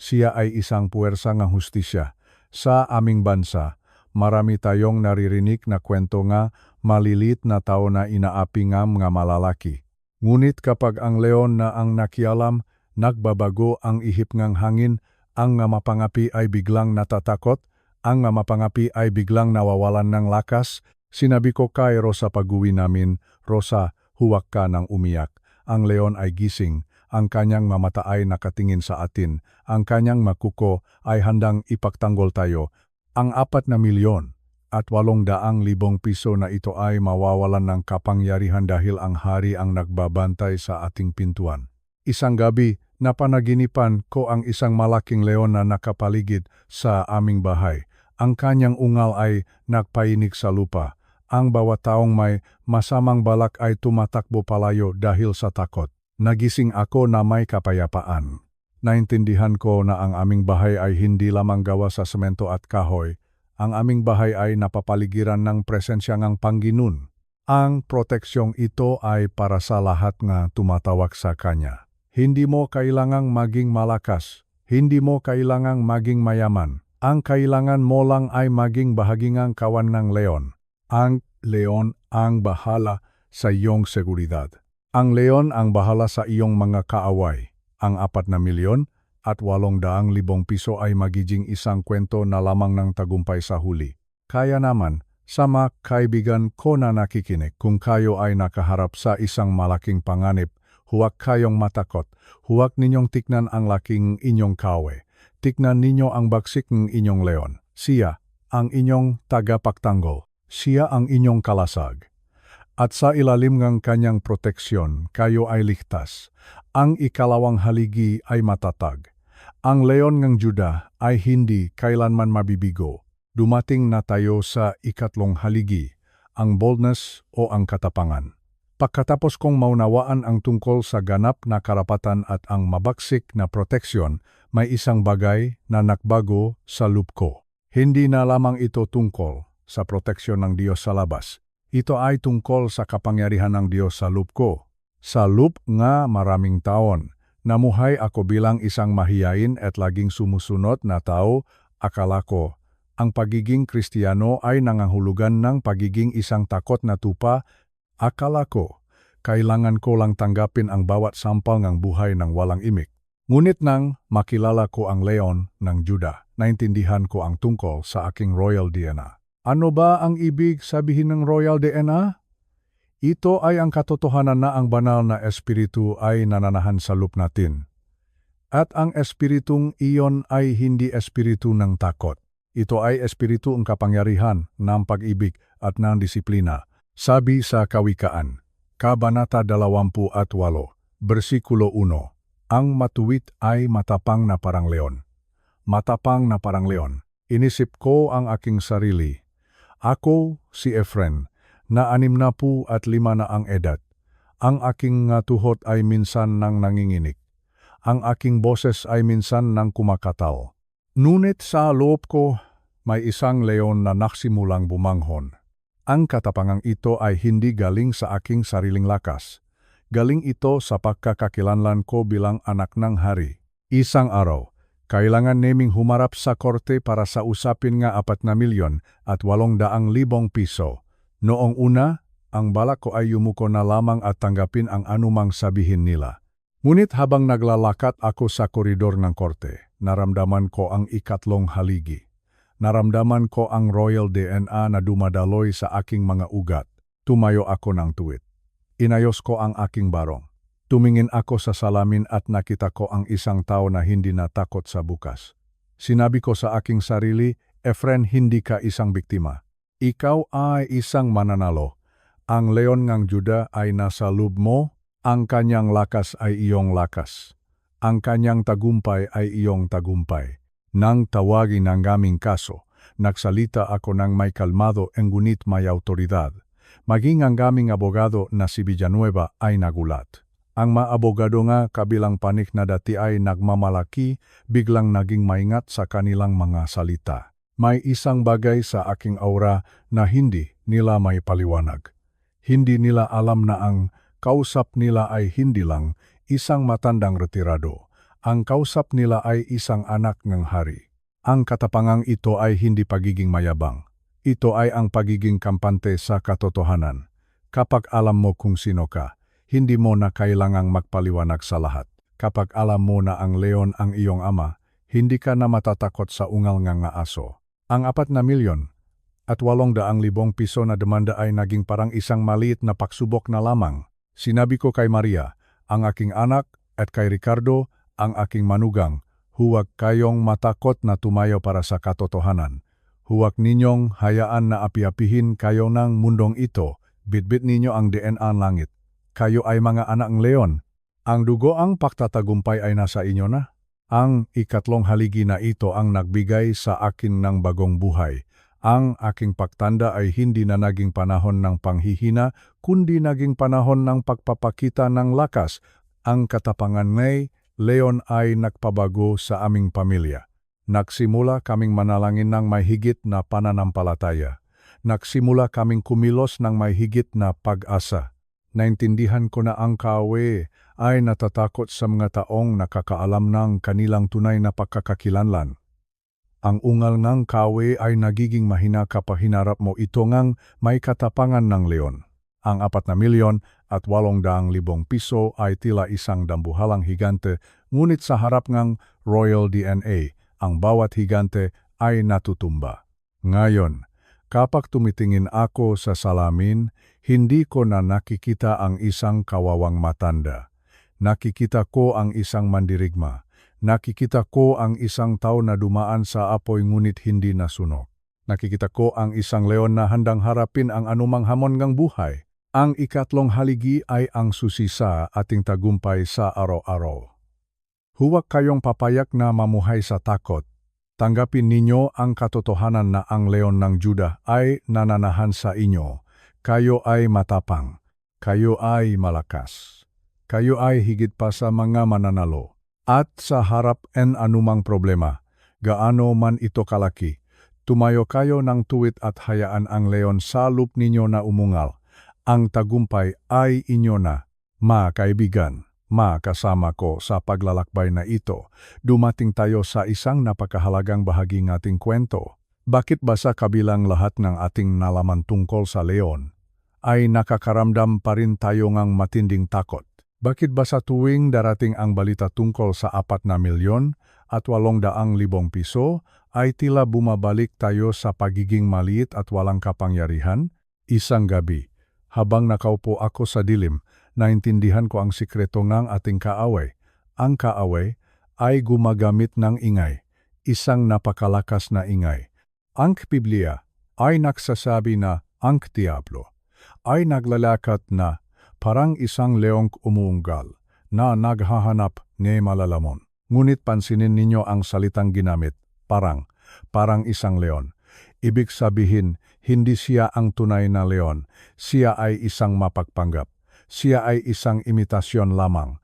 Siya ay isang puwersa ng hustisya. Sa aming bansa, marami tayong naririnig na kwento nga malilit na tao na inaapi nga mga malalaki. Ngunit kapag ang leon na ang nakialam, nagbabago ang ihip ng hangin, ang nga mapangapi ay biglang natatakot, ang nga mapangapi ay biglang nawawalan ng lakas. Sinabi ko kay Rosa pag-uwi namin, Rosa, huwag ka nang umiyak. Ang leon ay gising, ang kanyang mamata ay nakatingin sa atin, ang kanyang makuko ay handang ipagtanggol tayo. Ang 4,000,000 at 800,000 piso na ito ay mawawalan ng kapangyarihan dahil ang hari ang nagbabantay sa ating pintuan. Isang gabi, napanaginipan ko ang isang malaking leon na nakapaligid sa aming bahay. Ang kanyang ungal ay nagpainig sa lupa. Ang bawat taong may masamang balak ay tumatakbo palayo dahil sa takot. Nagising ako na may kapayapaan. Naintindihan ko na ang aming bahay ay hindi lamang gawa sa semento at kahoy. Ang aming bahay ay napapaligiran ng presensya ng Panginoon. Ang proteksyong ito ay para sa lahat nga tumatawag sa Kanya. Hindi mo kailangang maging malakas. Hindi mo kailangang maging mayaman. Ang kailangan mo lang ay maging bahagingang kawan ng leon. Ang leon ang bahala sa iyong seguridad. Ang leon ang bahala sa iyong mga kaaway. Ang 4,000,000 at 800,000 piso ay magiging isang kwento na lamang ng tagumpay sa huli. Kaya naman, sa mga kaibigan ko na nakikinig, kung kayo ay nakaharap sa isang malaking panganib, huwag kayong matakot. Huwag ninyong tignan ang laking inyong kaaway. Tignan ninyo ang bagsik ng inyong leon. Siya ang inyong tagapagtanggol. Siya ang inyong kalasag. At sa ilalim ng kanyang proteksyon, kayo ay ligtas. Ang ikalawang haligi ay matatag. Ang leon ng Juda ay hindi kailanman mabibigo. Dumating na tayo sa ikatlong haligi, ang boldness o ang katapangan. Pagkatapos kong maunawaan ang tungkol sa ganap na karapatan at ang mabagsik na proteksyon, may isang bagay na nagbago sa loob ko. Hindi na lamang ito tungkol sa proteksyon ng Diyos sa labas. Ito ay tungkol sa kapangyarihan ng Diyos sa loob ko. Sa loob nga maraming taon, namuhay ako bilang isang mahiyain at laging sumusunod na tao. Akala ko, ang pagiging Kristiyano ay nangangahulugan ng pagiging isang takot na tupa. Akala ko, kailangan ko lang tanggapin ang bawat sampal ng buhay ng walang imik. Ngunit nang makilala ko ang leon ng Juda, naintindihan ko ang tungkol sa aking royal DNA. Ano ba ang ibig sabihin ng royal DNA? Ito ay ang katotohanan na ang banal na espiritu ay nananahan sa loob natin. At ang espiritung iyon ay hindi espiritu ng takot. Ito ay espiritu ng kapangyarihan, ng pag-ibig at ng disiplina. Sabi sa Kawikaan, Kabanata 28, versikulo 1, ang matuwid ay matapang na parang leon. Matapang na parang leon. Inisip ko ang aking sarili. Ako, si Efren, na 65 na ang edad. Ang aking tuhod ay minsan nang nanginginig. Ang aking boses ay minsan nang kumakatal. Ngunit sa loob ko, may isang leon na naksimulang bumanghon. Ang katapangang ito ay hindi galing sa aking sariling lakas. Galing ito sa pagkakakilanlan ko bilang anak ng hari. Isang araw, kailangan naming humarap sa korte para sa usapin nga 4,000,000 at 800,000 piso. Noong una, ang balak ko ay yumuko na lamang at tanggapin ang anumang sabihin nila. Ngunit habang naglalakat ako sa koridor ng korte, naramdaman ko ang ikatlong haligi. Naramdaman ko ang royal DNA na dumadaloy sa aking mga ugat. Tumayo ako ng tuwid. Inayos ko ang aking barong. Tumingin ako sa salamin at nakita ko ang isang tao na hindi natakot sa bukas. Sinabi ko sa aking sarili, Efren, hindi ka isang biktima. Ikaw ay isang mananalo. Ang leon ng Juda ay nasa loob mo, ang kanyang lakas ay iyong lakas. Ang kanyang tagumpay ay iyong tagumpay. Nang tawagin ang aming kaso, nagsalita ako ng may kalmado ngunit may autoridad. Maging ang aming abogado na si Villanueva ay nagulat. Ang maabogado nga kabilang panik na dati ay nagmamalaki, biglang naging maingat sa kanilang mga salita. May isang bagay sa aking aura na hindi nila may paliwanag. Hindi nila alam na ang kausap nila ay hindi lang isang matandang retirado. Ang kausap nila ay isang anak ng hari. Ang katapangang ito ay hindi pagiging mayabang. Ito ay ang pagiging kampante sa katotohanan. Kapag alam mo kung sino ka, hindi mo na kailangang magpaliwanag sa lahat. Kapag alam mo na ang leon ang iyong ama, hindi ka na matatakot sa ungal nga aso. Ang 4,000,000 at 800,000 piso na demanda ay naging parang isang maliit na pagsubok na lamang. Sinabi ko kay Maria, ang aking anak, at kay Ricardo, ang aking manugang, huwag kayong matakot na tumayo para sa katotohanan. Huwag ninyong hayaan na api-apihin kayo ng mundong ito. Bitbit ninyo ang DNA langit. Kayo ay mga anak ng leon. Ang dugo ang pagtatagumpay ay nasa inyo na. Ang ikatlong haligi na ito ang nagbigay sa akin ng bagong buhay. Ang aking pagtanda ay hindi na naging panahon ng panghihina, kundi naging panahon ng pagpapakita ng lakas. Ang katapangan ng leon ay nagpabago sa aming pamilya. Nagsimula kaming manalangin ng may higit na pananampalataya. Nagsimula kaming kumilos ng may higit na pag-asa. Naintindihan ko na ang kawe ay natatakot sa mga taong nakakaalam ng kanilang tunay na pagkakakilanlan. Ang ungal ng kawe ay nagiging mahina kapag hinarap mo ito ngang may katapangan ng leon. Ang 4,000,000 at 800,000 piso ay tila isang dambuhalang higante, ngunit sa harap ng royal DNA, ang bawat higante ay natutumba. Ngayon, kapag tumitingin ako sa salamin, hindi ko na nakikita ang isang kawawang matanda. Nakikita ko ang isang mandirigma. Nakikita ko ang isang tao na dumaan sa apoy ngunit hindi nasunog. Nakikita ko ang isang leon na handang harapin ang anumang hamon ng buhay. Ang ikatlong haligi ay ang susi sa ating tagumpay sa araw-araw. Huwag kayong papayak na mamuhay sa takot. Tanggapin ninyo ang katotohanan na ang leon ng Judah ay nananahan sa inyo. Kayo ay matapang. Kayo ay malakas. Kayo ay higit pa sa mga mananalo. At sa harap en anumang problema, gaano man ito kalaki, tumayo kayo ng tuwid at hayaan ang leon sa loop ninyo na umungal. Ang tagumpay ay inyo na, mga kaibigan. Kasama ko sa paglalakbay na ito, dumating tayo sa isang napakahalagang bahagi ng ating kwento. Bakit ba sa kabilang lahat ng ating nalaman tungkol sa leon, ay nakakaramdam pa rin tayo ng matinding takot? Bakit ba sa tuwing darating ang balita tungkol sa 4,000,000 at 800,000 piso, ay tila bumabalik tayo sa pagiging maliit at walang kapangyarihan? Isang gabi, habang nakaupo ako sa dilim, naintindihan ko ang sikreto ng ating kaaway. Ang kaaway ay gumagamit ng ingay, isang napakalakas na ingay. Ang Biblia ay nagsasabi na ang Diablo ay naglalakad na parang isang leong umuunggal na naghahanap ng malalamon. Ngunit pansinin ninyo ang salitang ginamit, parang isang leon. Ibig sabihin, hindi siya ang tunay na leon, siya ay isang mapagpanggap. Siya ay isang imitasyon lamang.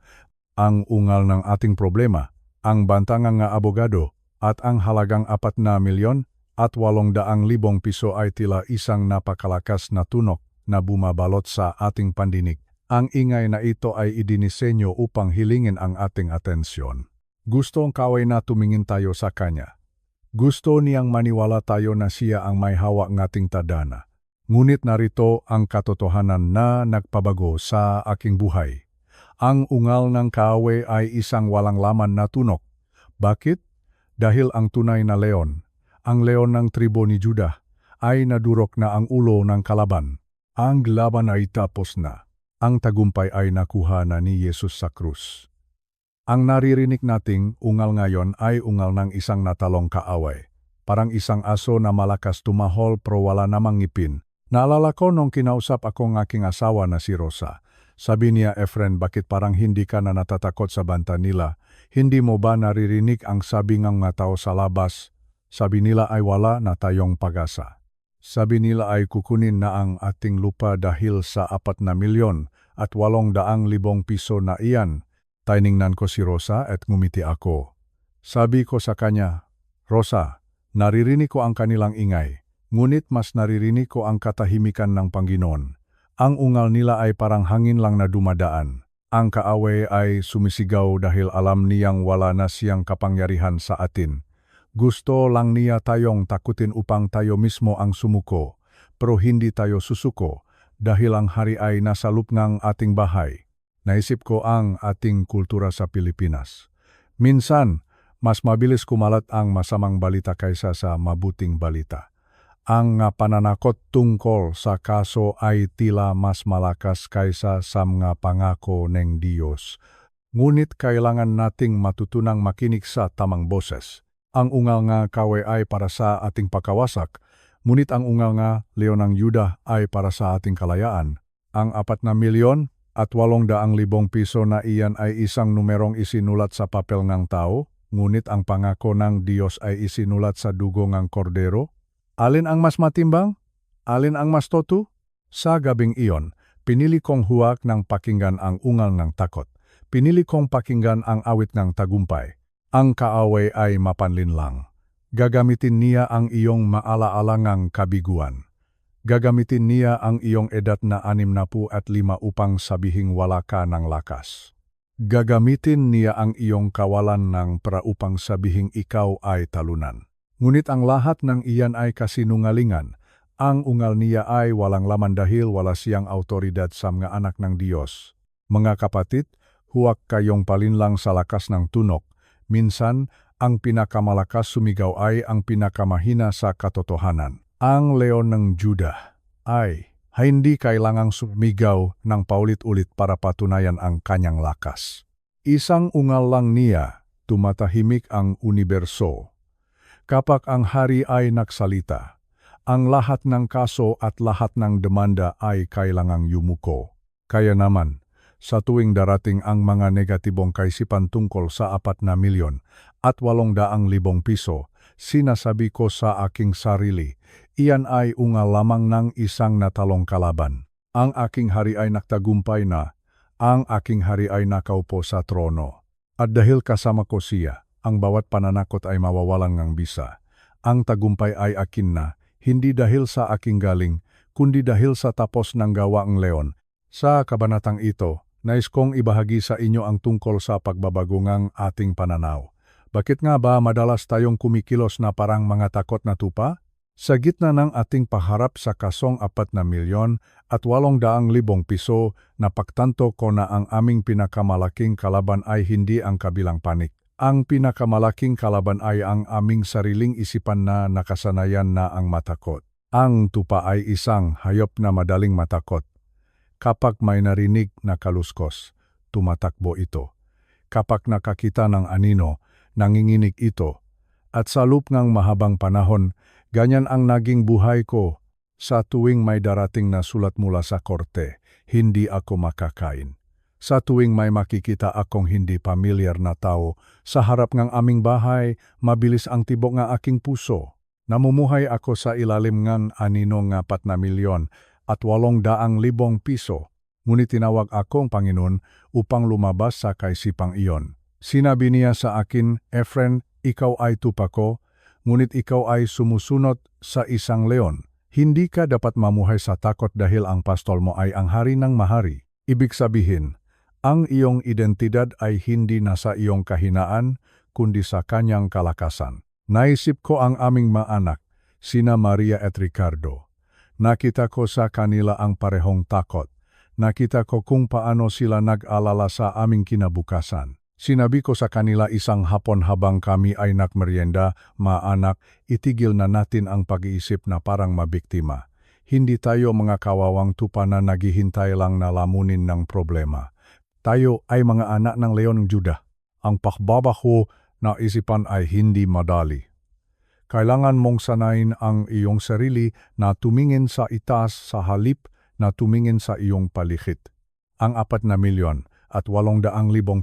Ang ungal ng ating problema, ang bantangang nga abogado, at ang halagang 4,000,000 at 800,000 piso ay tila isang napakalakas na tunok na bumabalot sa ating pandinig. Ang ingay na ito ay idinisenyo upang hilingin ang ating atensyon. Gustong kaway na tumingin tayo sa kanya. Gusto niyang maniwala tayo na siya ang may hawak ng ating tadhana. Ngunit narito ang katotohanan na nagpabago sa aking buhay. Ang ungal ng kaaway ay isang walang laman na tunok. Bakit? Dahil ang tunay na leon, ang leon ng tribo ni Judah, ay nadurok na ang ulo ng kalaban. Ang laban ay tapos na. Ang tagumpay ay nakuha na ni Jesus sa krus. Ang naririnig nating ungal ngayon ay ungal ng isang natalong kaaway. Parang isang aso na malakas tumahol pero wala namang ngipin. Naalala ko nung kinausap ako ng aking asawa na si Rosa. Sabi niya, Efren, bakit parang hindi ka na natatakot sa banta nila? Hindi mo ba naririnig ang sabi ng mga tao sa labas? Sabi nila ay wala na tayong pag-asa. Sabi nila ay kukunin na ang ating lupa dahil sa 4,000,000 at 800,000 piso na iyan. Tiningnan ko si Rosa at ngumiti ako. Sabi ko sa kanya, Rosa, naririnig ko ang kanilang ingay, ngunit mas naririnig ko ang katahimikan ng Panginoon. Ang ungal nila ay parang hangin lang na dumadaan. Ang kaaway ay sumisigaw dahil alam niyang wala na siyang kapangyarihan sa atin. Gusto lang niya tayong takutin upang tayo mismo ang sumuko, pero hindi tayo susuko dahil ang hari ay nasa loob ng ating bahay. Naisip ko ang ating kultura sa Pilipinas. Minsan, mas mabilis kumalat ang masamang balita kaysa sa mabuting balita. Ang pananakot tungkol sa kaso ay tila mas malakas kaysa sa mga pangako ng Diyos. Ngunit kailangan nating matutunang makinig sa tamang boses. Ang ungal nga kaaway ay para sa ating pagkawasak, ngunit ang ungal nga leon ng Yuda ay para sa ating kalayaan. Ang 4,800,000 piso na iyan ay isang numerong isinulat sa papel ng tao, ngunit ang pangako ng Diyos ay isinulat sa dugo ng kordero. Alin ang mas matimbang? Alin ang mas totu? Sa gabing iyon, pinili kong huwag ng pakinggan ang ungal ng takot. Pinili kong pakinggan ang awit ng tagumpay. Ang kaaway ay mapanlinlang. Gagamitin niya ang iyong maala-alangang kabiguan. Gagamitin niya ang iyong edad na 65 upang sabihing wala ka ng lakas. Gagamitin niya ang iyong kawalan ng para upang sabihing ikaw ay talunan. Ngunit ang lahat ng iyan ay kasinungalingan. Ang ungal niya ay walang laman dahil wala siyang autoridad sa mga anak ng Diyos. Mga kapatid, huwag kayong palinlang sa lakas ng tunok. Minsan, ang pinakamalakas sumigaw ay ang pinakamahina sa katotohanan. Ang leon ng Juda ay hindi kailangang sumigaw ng paulit-ulit para patunayan ang kanyang lakas. Isang ungal lang niya, tumatahimik ang universo. Kapag ang hari ay nagsalita, ang lahat ng kaso at lahat ng demanda ay kailangang yumuko. Kaya naman, sa tuwing darating ang mga negatibong kaisipan tungkol sa 4,800,000 piso, sinasabi ko sa aking sarili, iyan ay ungal lamang ng isang natalong kalaban. Ang aking hari ay nagtagumpay na, ang aking hari ay nakaupo sa trono. At dahil kasama ko siya, ang bawat pananakot ay mawawalang ng bisa. Ang tagumpay ay akin na, hindi dahil sa aking galing, kundi dahil sa tapos ng gawaang leon. Sa kabanatang ito, nais kong ibahagi sa inyo ang tungkol sa pagbabago ng ating pananaw. Bakit nga ba madalas tayong kumikilos na parang mga takot na tupa? Sa gitna ng ating paharap sa kasong 4,800,000 piso, napagtanto ko na ang aming pinakamalaking kalaban ay hindi ang kabilang panik. Ang pinakamalaking kalaban ay ang aming sariling isipan na nakasanayan na ang matakot. Ang tupa ay isang hayop na madaling matakot. Kapag may narinig na kaluskos, tumatakbo ito. Kapag nakakita ng anino, nanginginig ito. At sa loob ng mahabang panahon, ganyan ang naging buhay ko. Sa tuwing may darating na sulat mula sa korte, hindi ako makakain. Sa tuwing may makikita akong hindi pamilyar na tao, sa harap ng aming bahay, mabilis ang tibok ng aking puso. Namumuhay ako sa ilalim ng anino ng 4,800,000 piso. Ngunit tinawag akong Panginoon upang lumabas sa kaisipang iyon. Sinabi niya sa akin, Efren, ikaw ay tupa ko, ngunit ikaw ay sumusunod sa isang leon. Hindi ka dapat mamuhay sa takot dahil ang pastol mo ay ang hari ng mahari. Ibig sabihin, ang iyong identidad ay hindi nasa iyong kahinaan, kundi sa kanyang kalakasan. Naisip ko ang aming mga anak, sina Maria at Ricardo. Nakita ko sa kanila ang parehong takot. Nakita ko kung paano sila nag-alala sa aming kinabukasan. Sinabi ko sa kanila isang hapon habang kami ay nakmerienda, mga anak, itigil na natin ang pag-iisip na parang mabiktima. Hindi tayo mga kawawang tupa na naghihintay lang na lamunin ng problema. Tayo ay mga anak ng leon ng Juda. Ang pakbabaho na isipan ay hindi madali. Kailangan mong sanayin ang iyong sarili na tumingin sa itaas sa halip na tumingin sa iyong paligid. Ang 4,800,000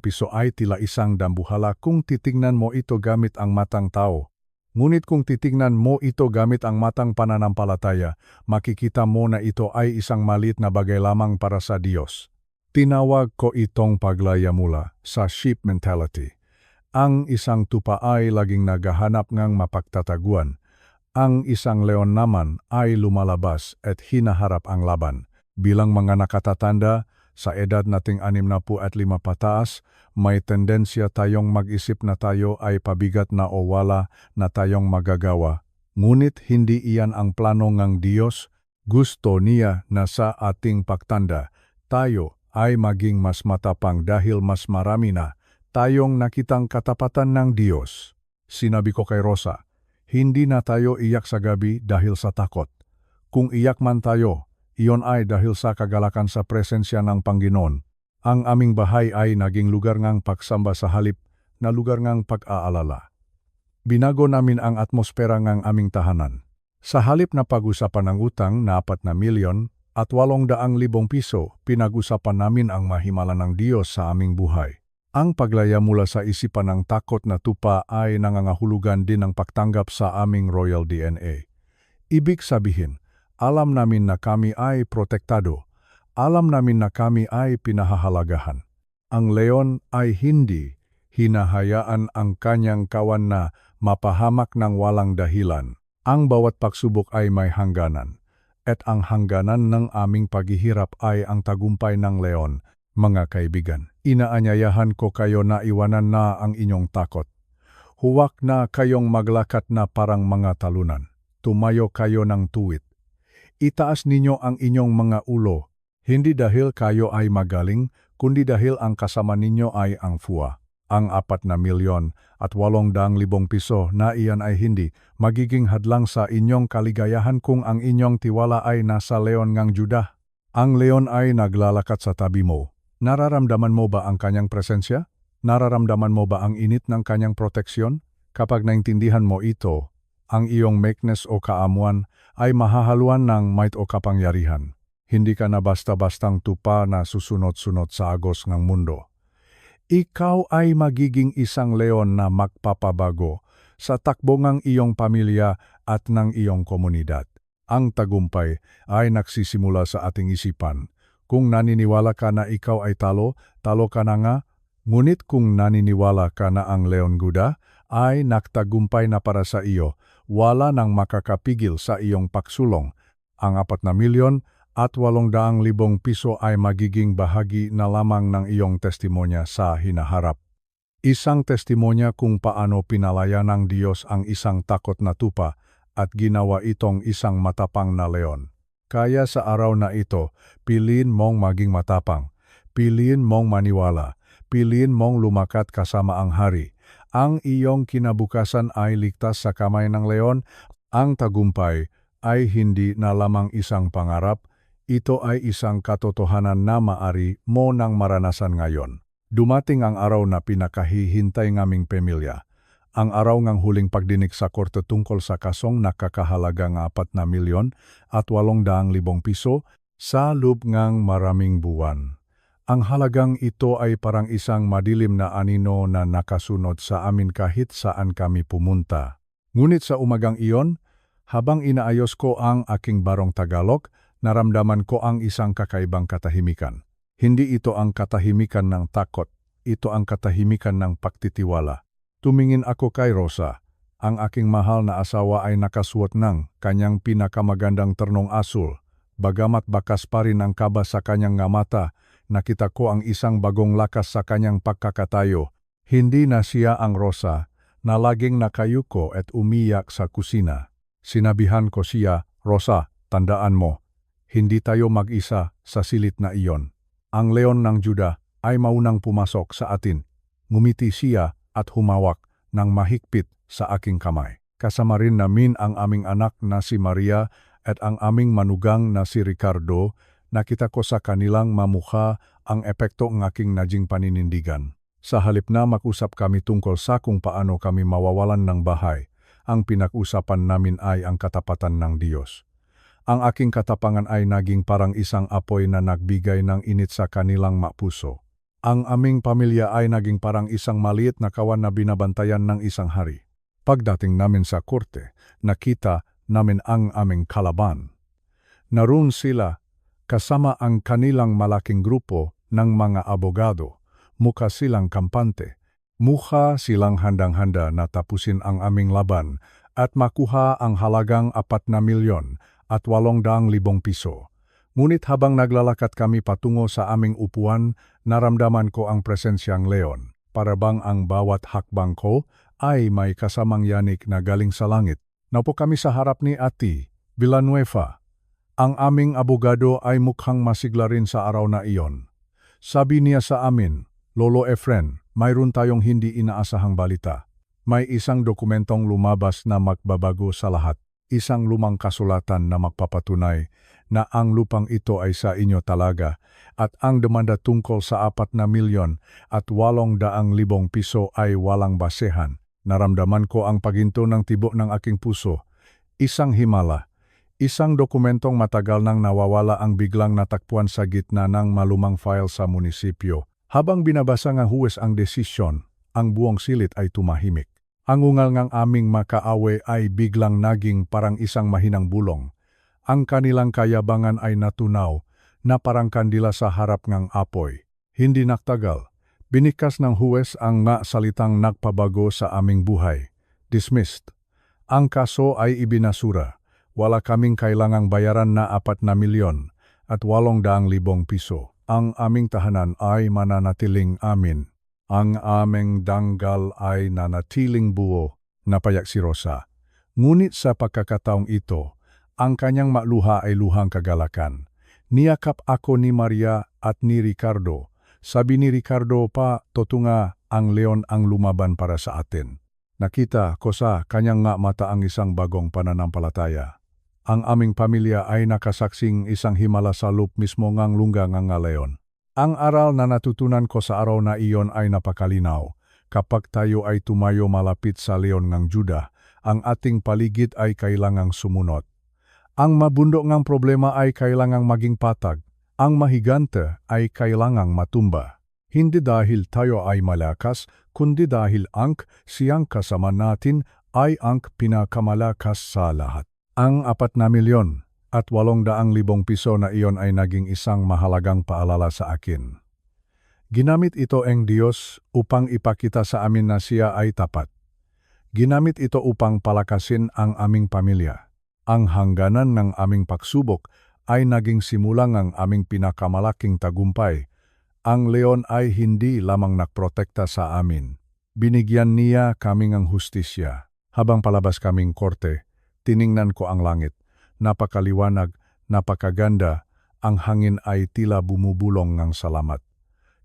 piso ay tila isang dambuhala kung titignan mo ito gamit ang matang tao. Ngunit kung titignan mo ito gamit ang matang pananampalataya, makikita mo na ito ay isang maliit na bagay lamang para sa Diyos. Tinawag ko itong paglaya mula sa sheep mentality. Ang isang tupa ay laging naghahanap ng mapagtataguan. Ang isang leon naman ay lumalabas at hinaharap ang laban. Bilang mga nakatatanda, sa edad nating 65 pataas, may tendensya tayong mag-isip na tayo ay pabigat na o wala na tayong magagawa. Ngunit hindi iyan ang plano ng Diyos. Gusto niya na sa ating pagtanda, tayo ay maging mas matapang dahil mas marami na tayong nakitang katapatan ng Diyos. Sinabi ko kay Rosa, hindi na tayo iyak sa gabi dahil sa takot. Kung iyak man tayo, iyon ay dahil sa kagalakan sa presensya ng Panginoon. Ang aming bahay ay naging lugar ng pagsamba sa halip na lugar ng pag-aalala. Binago namin ang atmosfera ng aming tahanan. Sa halip na pag-usapan ng utang na 4 na milyon at 800,000 piso, pinag-usapan namin ang mahimalan ng Diyos sa aming buhay. Ang paglaya mula sa isipan ng takot na tupa ay nangangahulugan din ng pagtanggap sa aming royal DNA. Ibig sabihin, alam namin na kami ay protektado. Alam namin na kami ay pinahahalagahan. Ang leon ay hindi hinahayaan ang kanyang kawan na mapahamak ng walang dahilan. Ang bawat pagsubok ay may hangganan. At ang hangganan ng aming paghihirap ay ang tagumpay ng leon. Mga kaibigan, inaanyayahan ko kayo na iwanan na ang inyong takot. Huwag na kayong maglakat na parang mga talunan. Tumayo kayo ng tuwid. Itaas ninyo ang inyong mga ulo, hindi dahil kayo ay magaling, kundi dahil ang kasama ninyo ay ang FUA. Ang 4 na milyon at 800,000 piso na iyan ay hindi magiging hadlang sa inyong kaligayahan kung ang inyong tiwala ay nasa leon ng Juda. Ang leon ay naglalakat sa tabi mo. Nararamdaman mo ba ang kanyang presensya? Nararamdaman mo ba ang init ng kanyang proteksyon? Kapag naintindihan mo ito, ang iyong meekness o kaamuan ay mahahaluan ng might o kapangyarihan. Hindi ka na basta-bastang tupa na susunod-sunod sa agos ng mundo. Ikaw ay magiging isang leon na magpapabago sa takbo ng iyong pamilya at ng iyong komunidad. Ang tagumpay ay nagsisimula sa ating isipan. Kung naniniwala ka na ikaw ay talo, talo ka na nga. Ngunit kung naniniwala ka na ang leon Juda ay nagtagumpay na para sa iyo, wala nang makakapigil sa iyong pagsulong. Ang 4 na milyon at 800,000 piso ay magiging bahagi na lamang ng iyong testimonya sa hinaharap. Isang testimonya kung paano pinalaya ng Diyos ang isang takot na tupa at ginawa itong isang matapang na leon. Kaya sa araw na ito, piliin mong maging matapang, piliin mong maniwala, piliin mong lumakat kasama ang hari. Ang iyong kinabukasan ay ligtas sa kamay ng leon. Ang tagumpay ay hindi na lamang isang pangarap, ito ay isang katotohanan na maari mo nang maranasan ngayon. Dumating ang araw na pinakahihintay ngaming pamilya. Ang araw ng huling pagdinig sa korte tungkol sa kasong nakakahalaga ng 4 na milyon at 800,000 piso sa loob ng maraming buwan. Ang halagang ito ay parang isang madilim na anino na nakasunod sa amin kahit saan kami pumunta. Ngunit sa umagang iyon, habang inaayos ko ang aking barong Tagalog, naramdaman ko ang isang kakaibang katahimikan. Hindi ito ang katahimikan ng takot, ito ang katahimikan ng pagtitiwala. Tumingin ako kay Rosa. Ang aking mahal na asawa ay nakasuot ng kanyang pinakamagandang ternong asul. Bagamat bakas pa rin ang kaba sa kanyang nga mata, nakita ko ang isang bagong lakas sa kanyang pagkakatayo. Hindi na siya ang Rosa na laging nakayuko at umiyak sa kusina. Sinabihan ko siya, Rosa, tandaan mo, hindi tayo mag-isa sa silit na iyon. Ang leon ng Juda ay maunang pumasok sa atin. Ngumiti siya at humawak ng mahigpit sa aking kamay. Kasama rin namin ang aming anak na si Maria at ang aming manugang na si Ricardo. Nakita ko sa kanilang mamukha ang epekto ng aking naging paninindigan. Sa halip na mag-usap kami tungkol sa kung paano kami mawawalan ng bahay, ang pinag-usapan namin ay ang katapatan ng Diyos. Ang aking katapangan ay naging parang isang apoy na nagbigay ng init sa kanilang puso. Ang aming pamilya ay naging parang isang maliit na kawan na binabantayan ng isang hari. Pagdating namin sa korte, nakita namin ang aming kalaban. Naroon sila, kasama ang kanilang malaking grupo, ng mga abogado. Mukha silang kampante. Mukha silang handang-handa na tapusin ang aming laban at makuha ang halagang 4,800,000 piso. Ngunit habang naglalakad kami patungo sa aming upuan, naramdaman ko ang presensyang leon. Para bang ang bawat hakbang ko ay may kasamang yanik na galing sa langit. Naupo kami sa harap ni Ati Villanueva. Ang aming abogado ay mukhang masigla rin sa araw na iyon. Sabi niya sa amin, Lolo Efren, mayroon tayong hindi inaasahang balita. May isang dokumentong lumabas na magbabago sa lahat. Isang lumang kasulatan na magpapatunay na ang lupang ito ay sa inyo talaga at ang demanda tungkol sa 4,800,000 piso ay walang basehan. Naramdaman ko ang paginto ng tibok ng aking puso. Isang himala. Isang dokumentong matagal nang nawawala ang biglang natakpuan sa gitna ng malumang file sa munisipyo. Habang binabasa ng huwes ang desisyon, ang buong silid ay tumahimik. Ang ungal ng aming makaawe ay biglang naging parang isang mahinang bulong. Ang kanilang kayabangan ay natunaw na parang kandila sa harap ng apoy. Hindi naktagal. Binikas ng huwes ang salitang nagpabago sa aming buhay. Dismissed. Ang kaso ay ibinasura. Wala kaming kailangang bayaran na 4,000,000 at 800,000 piso. Ang aming tahanan ay mananatiling amin. Ang aming danggal ay nanatiling buo, napayak si Rosa. Ngunit sa pagkakataong ito, ang kanyang maluha ay luhang kagalakan. Niyakap ako ni Maria at ni Ricardo. Sabi ni Ricardo pa, totunga ang leon ang lumaban para sa atin. Nakita ko sa kanyang mata ang isang bagong pananampalataya. Ang aming pamilya ay nakasaksing isang himala sa loop mismo ngang lungga ng leon. Ang aral na natutunan ko sa araw na iyon ay napakalinaw. Kapag tayo ay tumayo malapit sa leon ng Juda, ang ating paligid ay kailangang sumunod. Ang mabundok ng problema ay kailangang maging patag. Ang mahigante ay kailangang matumba. Hindi dahil tayo ay malakas, kundi dahil ang siyang kasama natin ay ang pinakamalakas sa lahat. Ang 4,800,000 piso na iyon ay naging isang mahalagang paalala sa akin. Ginamit ito ang Diyos upang ipakita sa amin na siya ay tapat. Ginamit ito upang palakasin ang aming pamilya. Ang hangganan ng aming pagsubok ay naging simulang ng aming pinakamalaking tagumpay. Ang leon ay hindi lamang nagprotekta sa amin. Binigyan niya kaming ang hustisya. Habang palabas kaming korte, tiningnan ko ang langit. Napakaliwanag, napakaganda, ang hangin ay tila bumubulong ng salamat.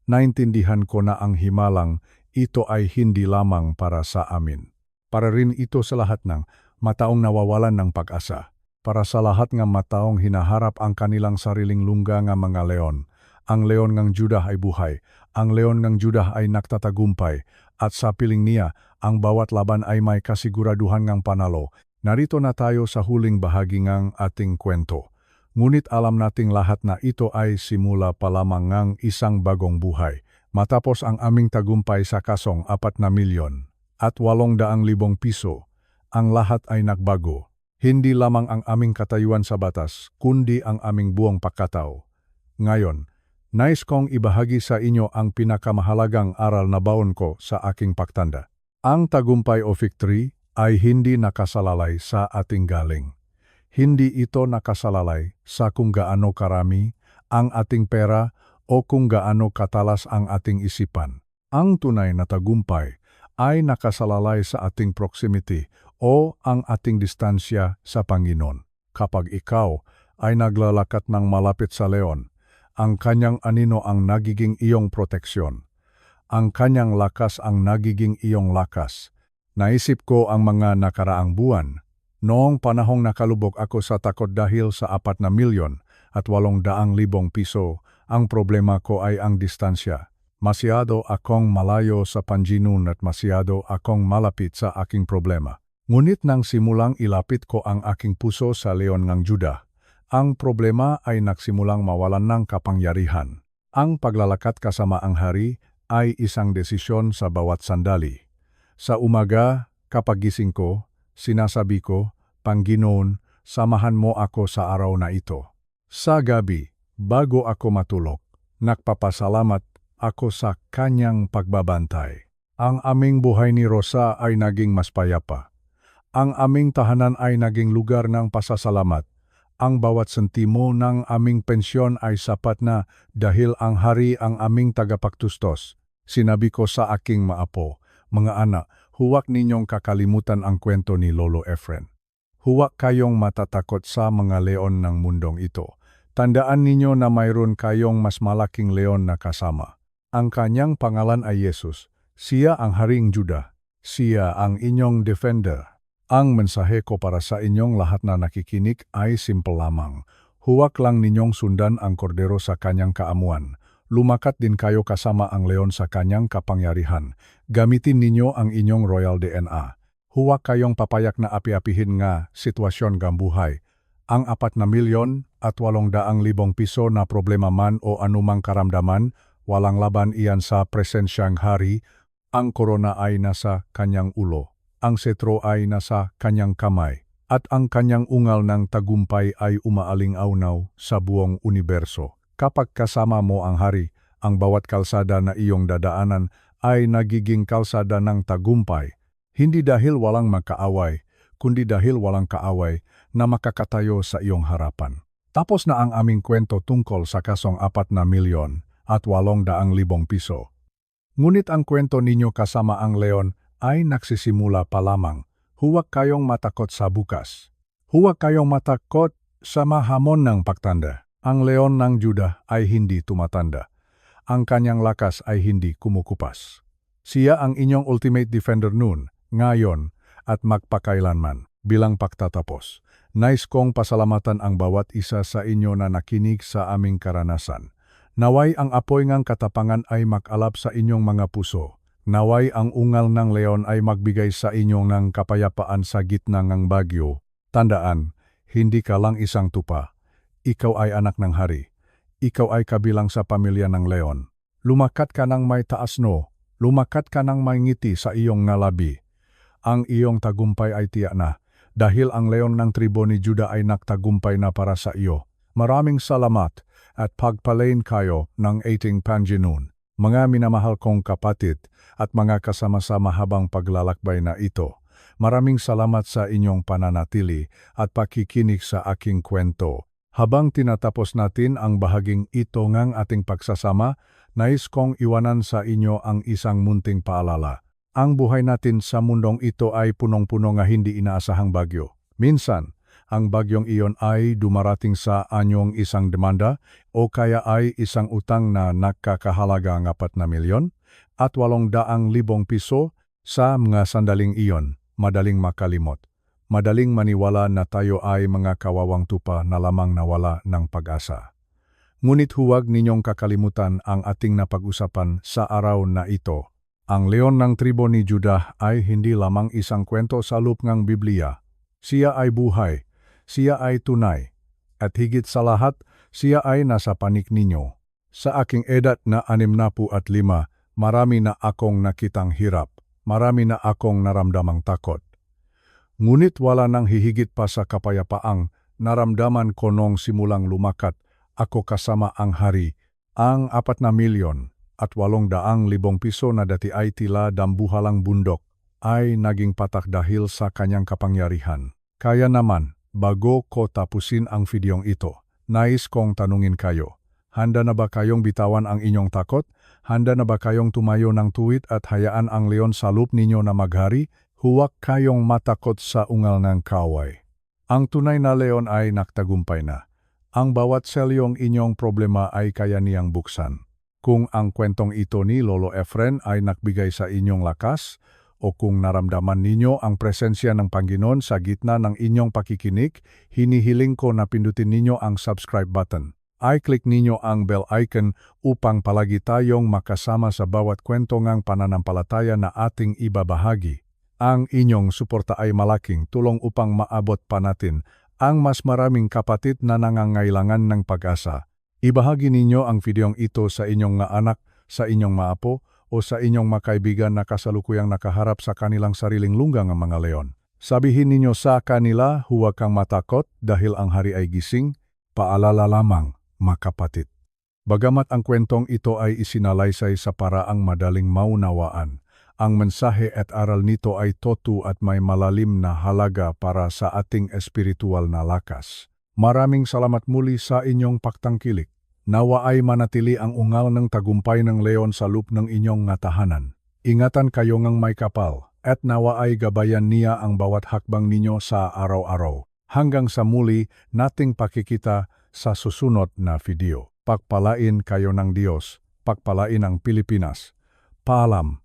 Naintindihan ko na ang himalang ito ay hindi lamang para sa amin. Para rin ito sa lahat ng mataong nawawalan ng pag-asa. Para sa lahat ng mataong hinaharap ang kanilang sariling lungga ng mga leon. Ang leon ng Judah ay buhay. Ang leon ng Judah ay nagtatagumpay. At sa piling niya, ang bawat laban ay may kasiguraduhan ng panalo. Narito na tayo sa huling bahagi ng ating kwento. Ngunit alam nating lahat na ito ay simula pa lamang ng isang bagong buhay. Matapos ang aming tagumpay sa kasong 4,000,000 at 800,000 piso, ang lahat ay nagbago. Hindi lamang ang aming katayuan sa batas, kundi ang aming buong pagkatao. Ngayon, nais kong ibahagi sa inyo ang pinakamahalagang aral na baon ko sa aking pagtanda. Ang tagumpay o victory ay hindi nakasalalay sa ating galing. Hindi ito nakasalalay sa kung gaano karami ang ating pera o kung gaano katalas ang ating isipan. Ang tunay na tagumpay ay nakasalalay sa ating proximity o ang ating distansya sa Panginoon. Kapag ikaw ay naglalakad ng malapit sa leon, ang kanyang anino ang nagiging iyong proteksyon. Ang kanyang lakas ang nagiging iyong lakas. Naisip ko ang mga nakaraang buwan. Noong panahong nakalubog ako sa takot dahil sa 4,000,000 at 800,000 piso, ang problema ko ay ang distansya. Masyado akong malayo sa Panginoon at masyado akong malapit sa aking problema. Ngunit nang simulang ilapit ko ang aking puso sa leon ng Juda, ang problema ay nagsimulang mawalan ng kapangyarihan. Ang paglalakad kasama ang hari ay isang desisyon sa bawat sandali. Sa umaga, kapag gising ko, sinasabi ko, Panginoon, samahan mo ako sa araw na ito. Sa gabi, bago ako matulog, Nagpapasalamat ako sa kanyang pagbabantay. Ang aming buhay ni Rosa ay naging mas payapa. Ang aming tahanan ay naging lugar ng pasasalamat. Ang bawat sentimo ng aming pensyon ay sapat na dahil ang hari ang aming tagapagtustos. Sinabi ko sa aking maapo, mga anak, huwag ninyong kakalimutan ang kwento ni Lolo Efren. Huwag kayong matatakot sa mga leon ng mundong ito. Tandaan ninyo na mayroon kayong mas malaking leon na kasama. Ang kanyang pangalan ay Jesus. Siya ang Haring Juda. Siya ang inyong defender. Ang mensahe ko para sa inyong lahat na nakikinig ay simple lamang. Huwag lang ninyong sundan ang kordero sa kanyang kaamuan. Lumakat din kayo kasama ang leon sa kanyang kapangyarihan. Gamitin ninyo ang inyong royal DNA. Huwag kayong papayak na api-apihin nga sitwasyon ng buhay. Ang 4,800,000 piso na problema man o anumang karamdaman, walang laban iyan sa presensyang hari. Ang korona ay nasa kanyang ulo. Ang setro ay nasa kanyang kamay, at ang kanyang ungal ng tagumpay ay umaaling-aunaw sa buong universo. Kapag kasama mo ang hari, ang bawat kalsada na iyong dadaanan ay nagiging kalsada ng tagumpay. Hindi dahil walang magkaaway, kundi dahil walang kaaway na makakatayo sa iyong harapan. Tapos na ang aming kwento tungkol sa kasong 4,000,000 at 800,000 piso. Ngunit ang kwento ninyo kasama ang leon ay nagsisimula pa lamang. Huwag kayong matakot sa bukas. Huwag kayong matakot sa mahamon ng pagtanda. Ang leon ng Juda ay hindi tumatanda. Ang kanyang lakas ay hindi kumukupas. Siya ang inyong ultimate defender noon, ngayon, at magpakailanman. Bilang pagtatapos, nais kong pasalamatan ang bawat isa sa inyo na nakinig sa aming karanasan. Naway ang apoy ngang katapangan ay makalap sa inyong mga puso. Naway ang ungal ng leon ay magbigay sa inyo ng kapayapaan sa gitna ng bagyo. Tandaan, hindi ka lang isang tupa. Ikaw ay anak ng hari. Ikaw ay kabilang sa pamilya ng leon. Lumakat ka ng may taasno. Lumakat ka ng may ngiti sa iyong ngalabi. Ang iyong tagumpay ay tiyak na, dahil ang leon ng tribo ni Juda ay nagtagumpay na para sa iyo. Maraming salamat at pagpalain kayo ng ating Panginoon. Mga minamahal kong kapatid at mga kasama sa mahabang paglalakbay na ito, maraming salamat sa inyong pananatili at pakikinig sa aking kwento. Habang tinatapos natin ang bahaging ito ng ating pagsasama, nais kong iwanan sa inyo ang isang munting paalala. Ang buhay natin sa mundong ito ay punong-puno nga hindi inaasahang bagyo. Minsan, ang bagyong iyon ay dumarating sa anyong isang demanda o kaya ay isang utang na nakakahalaga ng 4,000,000 at 800,000 piso sa mga sandaling iyon. Madaling makalimot. Madaling maniwala na tayo ay mga kawawang tupa na lamang nawala ng pag-asa. Ngunit huwag ninyong kakalimutan ang ating napag-usapan sa araw na ito. Ang leon ng tribo ni Juda ay hindi lamang isang kwento sa loob ng Biblia. Siya ay buhay. Siya ay tunay. At higit sa lahat, siya ay nasa panig ninyo. Sa aking edad na 65, marami na akong nakitang hirap. Marami na akong naramdamang takot. Ngunit wala nang hihigit pa sa kapayapaang naramdaman ko nung simulang lumakat ako kasama ang hari. Ang 4,000,000 at 800,000 piso na dati ay tila dambuhalang bundok ay naging patak dahil sa kanyang kapangyarihan. Kaya naman, bago ko tapusin ang videong ito, nais kong tanungin kayo. Handa na ba kayong bitawan ang inyong takot? Handa na ba kayong tumayo ng tuwid at hayaan ang leon sa loob ninyo na maghari? Huwag kayong matakot sa ungal ng kaway. Ang tunay na leon ay nagtagumpay na. Ang bawat selyong inyong problema ay kaya niyang buksan. Kung ang kwentong ito ni Lolo Efren ay nagbigay sa inyong lakas, o kung naramdaman ninyo ang presensya ng Panginoon sa gitna ng inyong pakikinig, hinihiling ko na pindutin ninyo ang subscribe button. I-click ninyo ang bell icon upang palagi tayong makasama sa bawat kwento ng pananampalataya na ating ibabahagi. Ang inyong suporta ay malaking tulong upang maabot pa natin ang mas maraming kapatid na nangangailangan ng pag-asa. Ibahagi ninyo ang videong ito sa inyong mga anak, sa inyong maapo, o sa inyong mga kaibigan na kasalukuyang nakaharap sa kanilang sariling lunggang ng mga leon. Sabihin ninyo sa kanila, huwag kang matakot dahil ang hari ay gising. Paalala lamang, mga kapatid. Bagamat ang kwentong ito ay isinalaysay sa paraang madaling maunawaan, ang mensahe at aral nito ay totoong at may malalim na halaga para sa ating espiritual na lakas. Maraming salamat muli sa inyong pagtangkilik. Nawa ay manatili ang ungal ng tagumpay ng leon sa loob ng inyong nga tahanan. Ingatan kayo ngang may kapal, at nawa ay gabayan niya ang bawat hakbang ninyo sa araw-araw. Hanggang sa muli nating pakikita sa susunod na video. Pagpalain kayo ng Diyos, pagpalain ang Pilipinas. Paalam.